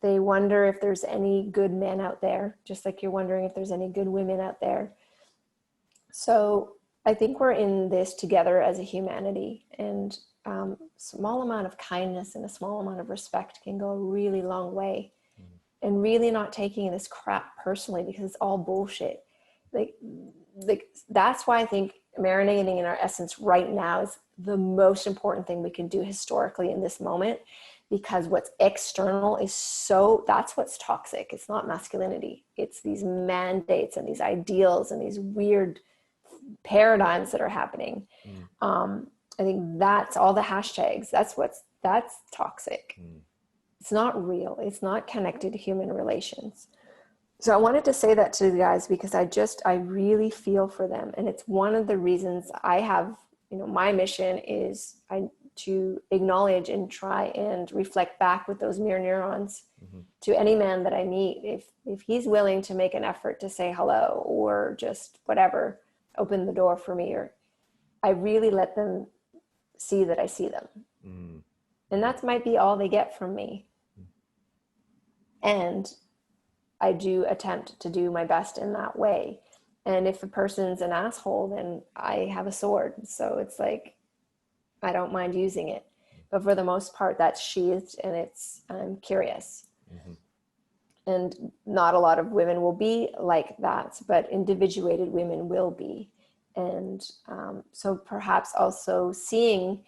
They wonder if there's any good men out there, just like you're wondering if there's any good women out there. So I think we're in this together as a humanity, and small amount of kindness and a small amount of respect can go a really long way. And really not taking this crap personally, because it's all bullshit. Like that's why I think marinating in our essence right now is the most important thing we can do historically in this moment. Because what's external is that's what's toxic. It's not masculinity. It's these mandates and these ideals and these weird paradigms that are happening. I think that's all the hashtags. That's toxic. It's not real. It's not connected to human relations. So I wanted to say that to the guys, because I really feel for them. And it's one of the reasons I have, my mission is to acknowledge and try and reflect back with those mirror neurons to any man that I meet. If he's willing to make an effort to say hello or just whatever, open the door for me, or I really let them see that I see them. And that might be all they get from me. And I do attempt to do my best in that way. And if a person's an asshole, then I have a sword. So it's like, I don't mind using it. But for the most part, that's sheathed and I'm curious. Mm-hmm. And not a lot of women will be like that, but individuated women will be. And so perhaps also seeing,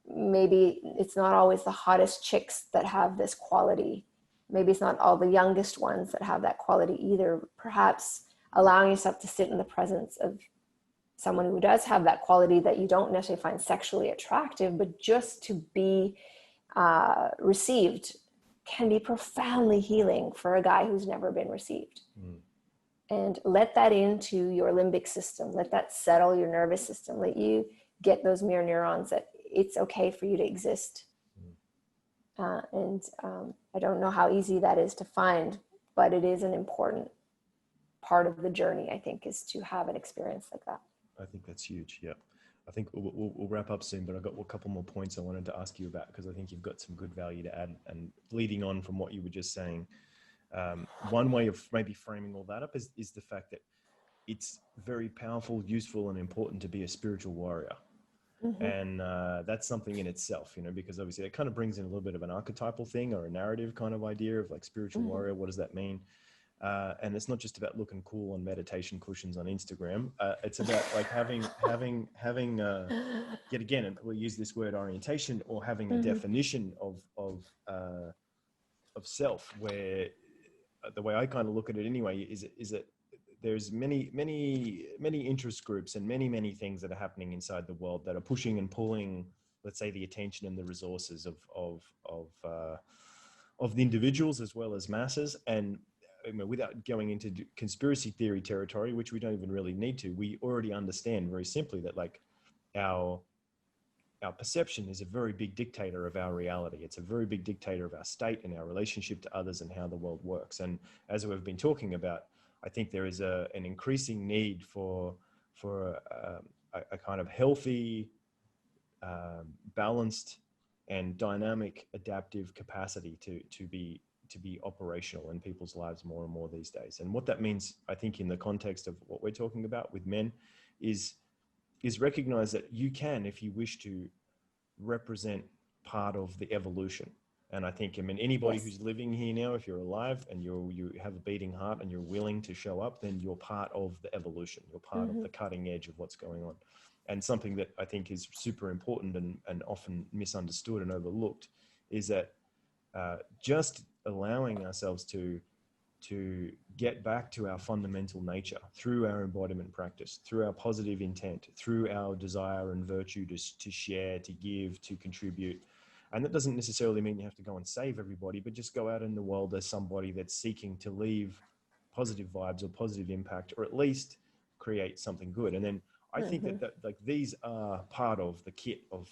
maybe it's not always the hottest chicks that have this quality. Maybe it's not all the youngest ones that have that quality either. Perhaps allowing yourself to sit in the presence of someone who does have that quality that you don't necessarily find sexually attractive, but just to be received can be profoundly healing for a guy who's never been received. And let that into your limbic system. Let that settle your nervous system. Let you get those mirror neurons that it's okay for you to exist. And I don't know how easy that is to find, but it is an important part of the journey, I think, is to have an experience like that. I think that's huge. Yeah. I think we'll wrap up soon, but I've got a couple more points I wanted to ask you about, because I think you've got some good value to add. And leading on from what you were just saying, one way of maybe framing all that up is the fact that it's very powerful, useful, and important to be a spiritual warrior. Mm-hmm. And that's something in itself, because obviously it kind of brings in a little bit of an archetypal thing or a narrative kind of idea of like spiritual mm-hmm. warrior. What does that mean? And it's not just about looking cool on meditation cushions on Instagram. It's about like having yet again, and we'll use this word orientation, or having a mm-hmm. definition of self, where the way I kind of look at it anyway is that there's many interest groups and many things that are happening inside the world that are pushing and pulling, let's say, the attention and the resources of the individuals as well as masses. And without going into conspiracy theory territory, which we don't even really need to, we already understand very simply that like our perception is a very big dictator of our reality. It's a very big dictator of our state and our relationship to others and how the world works. And as we've been talking about, I think there is an increasing need for a kind of healthy, balanced, and dynamic, adaptive capacity to be operational in people's lives more and more these days. And what that means, I think, in the context of what we're talking about with men, is recognize that you can, if you wish to, represent part of the evolution. And I think, anybody yes. who's living here now, if you're alive and you have a beating heart and you're willing to show up, then you're part of the evolution. You're part mm-hmm. of the cutting edge of what's going on. And something that I think is super important and often misunderstood and overlooked is that just allowing ourselves to get back to our fundamental nature through our embodiment practice, through our positive intent, through our desire and virtue to share, to give, to contribute. And that doesn't necessarily mean you have to go and save everybody, but just go out in the world as somebody that's seeking to leave positive vibes or positive impact, or at least create something good. And then I mm-hmm. think that like these are part of the kit of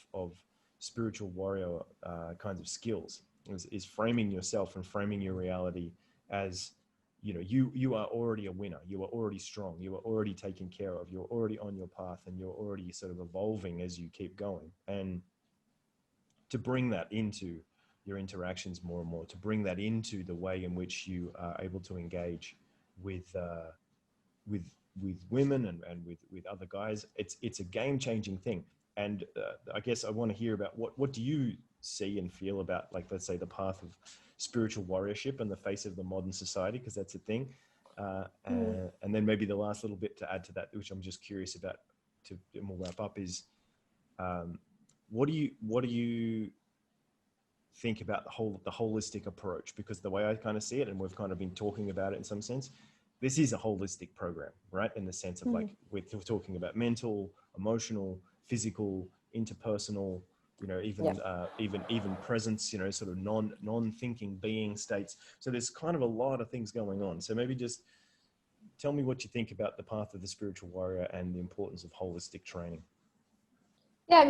spiritual warrior kinds of skills, is framing yourself and framing your reality as, you are already a winner. You are already strong. You are already taken care of. You're already on your path, and you're already sort of evolving as you keep going. And to bring that into your interactions more and more, to bring that into the way in which you are able to engage with women and with other guys, it's a game-changing thing. And I guess I want to hear about what do you see and feel about, like, let's say, the path of spiritual warriorship in the face of the modern society, because that's a thing. And then maybe the last little bit to add to that, which I'm just curious about, and we'll wrap up, is what do you think about the holistic approach? Because the way I kind of see it, and we've kind of been talking about it in some sense, this is a holistic program, right? In the sense of like, we're talking about mental, emotional, physical, interpersonal, even presence, sort of non-thinking being states. So there's kind of a lot of things going on. So maybe just tell me what you think about the path of the spiritual warrior and the importance of holistic training. Yeah,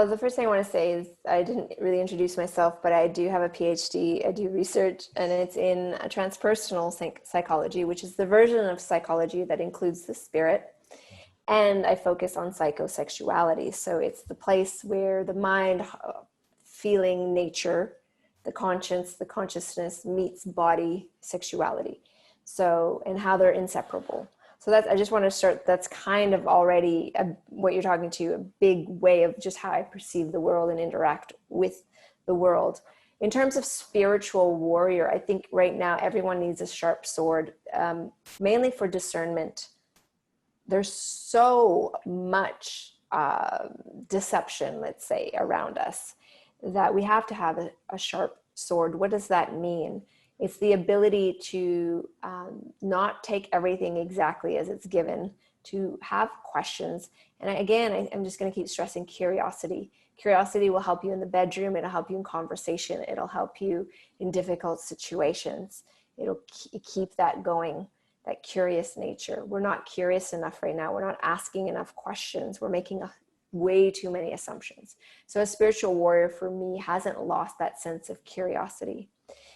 the first thing I want to say is I didn't really introduce myself, but I do have a PhD. I do research, and it's in transpersonal psychology, which is the version of psychology that includes the spirit. And I focus on psychosexuality. So it's the place where the mind, feeling nature, the conscience, the consciousness meets body, sexuality. So, and how they're inseparable. So that's, I just want to start, that's kind of already what you're talking to, a big way of just how I perceive the world and interact with the world. In terms of spiritual warrior, I think right now everyone needs a sharp sword, mainly for discernment. There's so much deception, let's say, around us, that we have to have a sharp sword. What does that mean? It's the ability to not take everything exactly as it's given, to have questions. And again, I'm just going to keep stressing curiosity. Curiosity will help you in the bedroom. It'll help you in conversation. It'll help you in difficult situations. It'll keep that going, that curious nature. We're not curious enough right now. We're not asking enough questions. We're making way too many assumptions. So a spiritual warrior for me hasn't lost that sense of curiosity.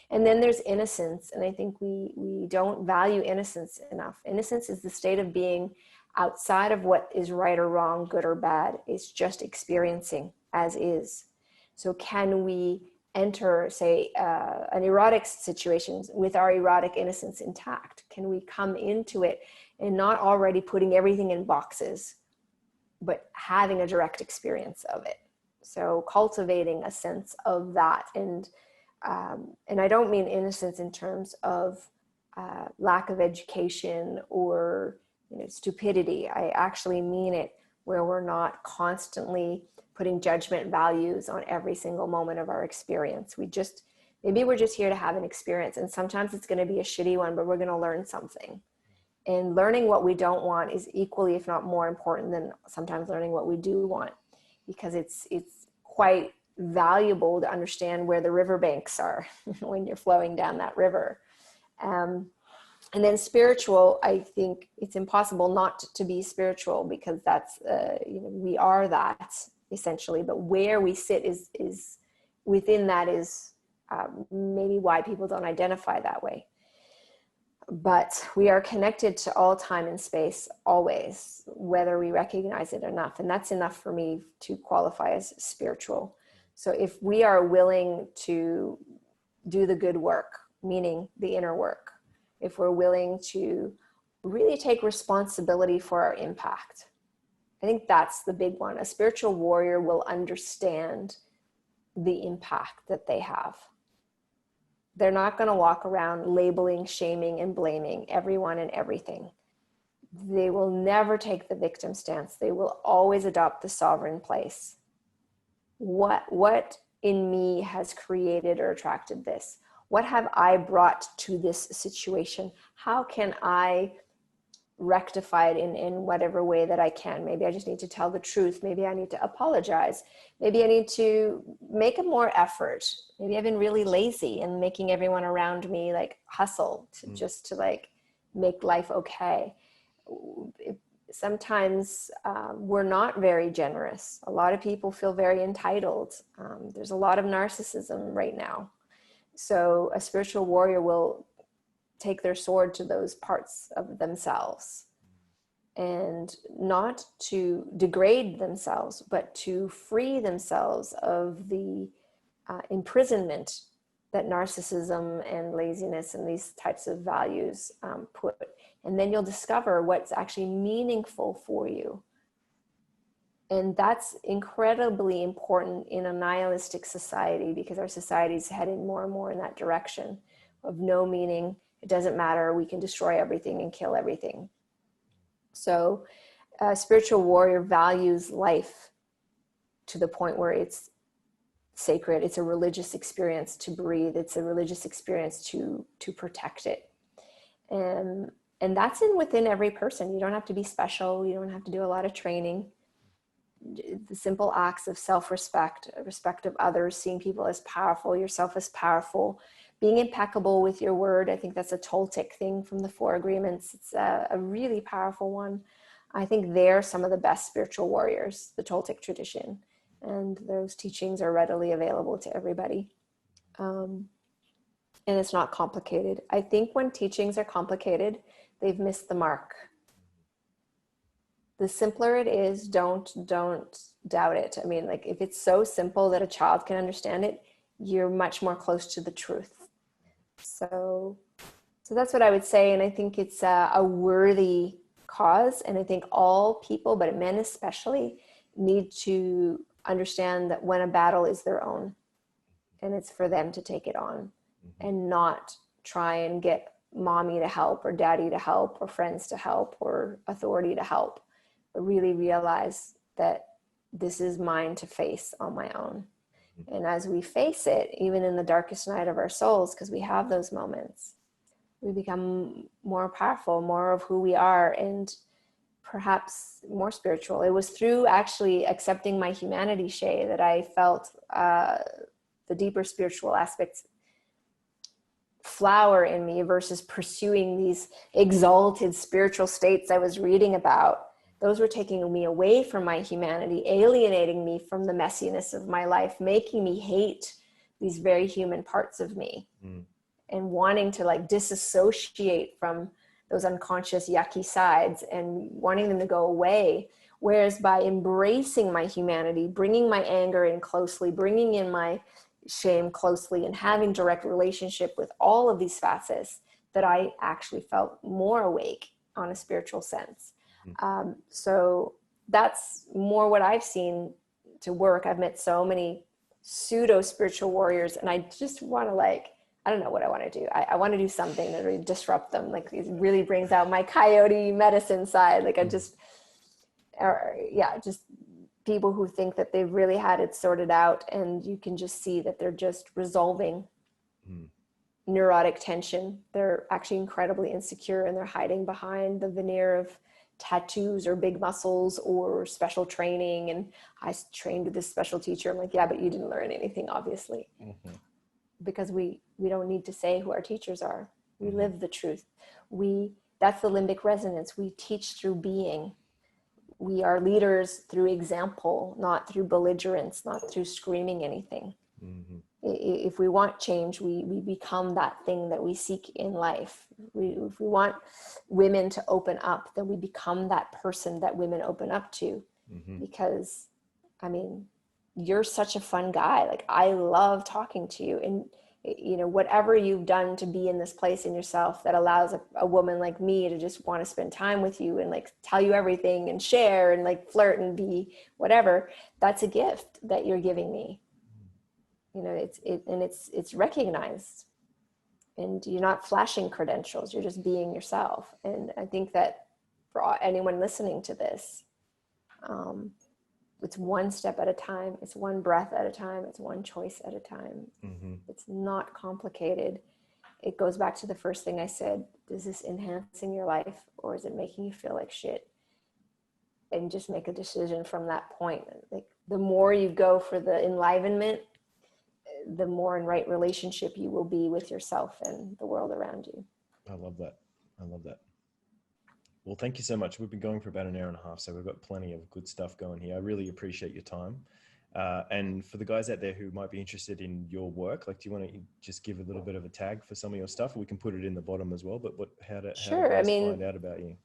And then there's innocence. And I think we don't value innocence enough. Innocence is the state of being outside of what is right or wrong, good or bad. It's just experiencing as is. So can we enter, say, an erotic situation with our erotic innocence intact? Can we come into it and not already putting everything in boxes, but having a direct experience of it? So cultivating a sense of that. And I don't mean innocence in terms of lack of education or stupidity. I actually mean it where we're not constantly putting judgment values on every single moment of our experience. Maybe we're just here to have an experience, and sometimes it's going to be a shitty one, but we're going to learn something. And learning what we don't want is equally, if not more important than sometimes learning what we do want, because it's quite valuable to understand where the riverbanks are when you're flowing down that river. And then spiritual, I think it's impossible not to be spiritual, because that's, we are that essentially, but where we sit is within that is maybe why people don't identify that way. But we are connected to all time and space always, whether we recognize it enough. And that's enough for me to qualify as spiritual. So if we are willing to do the good work, meaning the inner work, if we're willing to really take responsibility for our impact, I think that's the big one. A spiritual warrior will understand the impact that they have. They're not going to walk around labeling, shaming, and blaming everyone and everything. They will never take the victim stance. They will always adopt the sovereign place. What in me has created or attracted this? What have I brought to this situation? How can I rectify it in whatever way that I can? Maybe I just need to tell the truth. Maybe I need to apologize. Maybe I need to make a more effort. Maybe I've been really lazy and making everyone around me like hustle just to make life okay. Sometimes we're not very generous. A lot of people feel very entitled. There's a lot of narcissism right now. So a spiritual warrior will take their sword to those parts of themselves, and not to degrade themselves, but to free themselves of the imprisonment that narcissism and laziness and these types of values put. And then you'll discover what's actually meaningful for you. And that's incredibly important in a nihilistic society, because our society is heading more and more in that direction of no meaning. It doesn't matter. We can destroy everything and kill everything. So a spiritual warrior values life to the point where it's sacred. It's a religious experience to breathe. It's a religious experience to protect it. And that's within every person. You don't have to be special. You don't have to do a lot of training. The simple acts of self-respect, respect of others, seeing people as powerful, yourself as powerful, being impeccable with your word. I think that's a Toltec thing from the 4 Agreements. It's a really powerful one. I think they're some of the best spiritual warriors, the Toltec tradition. And those teachings are readily available to everybody. And it's not complicated. I think when teachings are complicated, they've missed the mark. The simpler it is, don't doubt it. I mean, if it's so simple that a child can understand it, you're much more close to the truth. So that's what I would say. And I think it's a worthy cause. And I think all people, but men especially, need to understand that when a battle is their own, and it's for them to take it on, and not try and get mommy to help or daddy to help or friends to help or authority to help, but really realize that this is mine to face on my own. And as we face it, even in the darkest night of our souls, because we have those moments, we become more powerful, more of who we are, and perhaps more spiritual. It was through actually accepting my humanity, Shae, that I felt the deeper spiritual aspects flower in me versus pursuing these exalted spiritual states I was reading about. Those were taking me away from my humanity, alienating me from the messiness of my life, making me hate these very human parts of me, and wanting to like disassociate from those unconscious yucky sides and wanting them to go away. Whereas by embracing my humanity, bringing my anger in closely, bringing in my shame closely, and having direct relationship with all of these facets, that I actually felt more awake on a spiritual sense. So that's more what I've seen to work. I've met so many pseudo spiritual warriors, and I just want to I don't know what I want to do. I want to do something that really disrupt them. Like it really brings out my coyote medicine side. Like just people who think that they've really had it sorted out, and you can just see that they're just resolving neurotic tension. They're actually incredibly insecure, and they're hiding behind the veneer of tattoos or big muscles or special training. And I trained with this special teacher. I'm like, yeah, but you didn't learn anything, obviously. Because we don't need to say who our teachers are. We live the truth. That's the limbic resonance. We teach through being. We are leaders through example, not through belligerence, not through screaming anything. If we want change, we become that thing that we seek in life. If we want women to open up, then we become that person that women open up to. Because, I mean, you're such a fun guy. Like, I love talking to you. And, you know, whatever you've done to be in this place in yourself that allows a woman like me to just want to spend time with you and like tell you everything and share and like flirt and be whatever, that's a gift that you're giving me. You know, it's recognized, and you're not flashing credentials. You're just being yourself. And I think that for anyone listening to this, it's one step at a time. It's one breath at a time. It's one choice at a time. It's not complicated. It goes back to the first thing I said. Is this enhancing your life, or is it making you feel like shit? And just make a decision from that point. Like, the more you go for the enlivenment, the more in right relationship you will be with yourself and the world around you. I love that. Well, thank you so much. We've been going for about an hour and a half, so we've got plenty of good stuff going here. I really appreciate your time. And for the guys out there who might be interested in your work, like, do you want to just give a little bit of a tag for some of your stuff? We can put it in the bottom as well, but how do guys find out about you?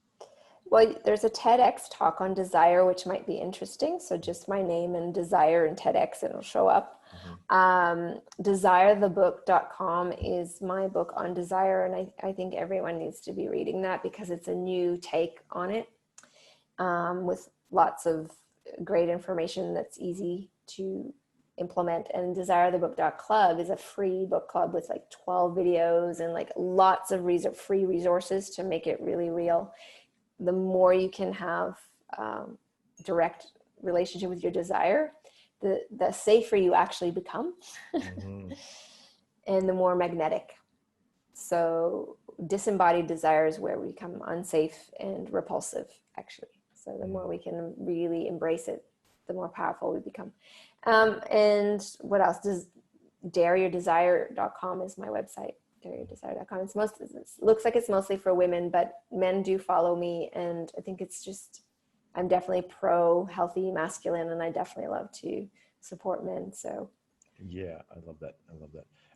Well, there's a TEDx talk on desire, which might be interesting. So just my name and desire and TEDx, and it'll show up. Desirethebook.com is my book on desire. And I think everyone needs to be reading that, because it's a new take on it, with lots of great information that's easy to implement. And desirethebook.club is a free book club with like 12 videos and like lots of free resources to make it really real. The more you can have direct relationship with your desire, the safer you actually become, and the more magnetic. So disembodied desire is where we become unsafe and repulsive, actually. So the more we can really embrace it, the more powerful we become. And what else? dareyourdesire.com is my website. dareyourdesire.com. It looks like it's mostly for women, but men do follow me, and I think it's just, I'm definitely pro healthy masculine, and I definitely love to support men. So yeah, I love that.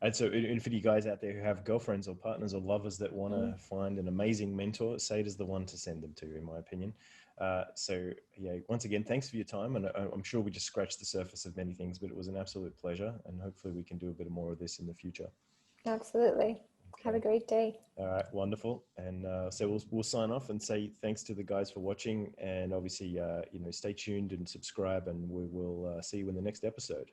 And so, and for you guys out there who have girlfriends or partners or lovers that want to find an amazing mentor, Saida's the one to send them to, in my opinion. So yeah, once again, thanks for your time. And I'm sure we just scratched the surface of many things, but it was an absolute pleasure. And hopefully we can do a bit more of this in the future. Absolutely. Okay. Have a great day. All right, wonderful. And so we'll sign off and say thanks to the guys for watching. And obviously, stay tuned and subscribe, and we will see you in the next episode.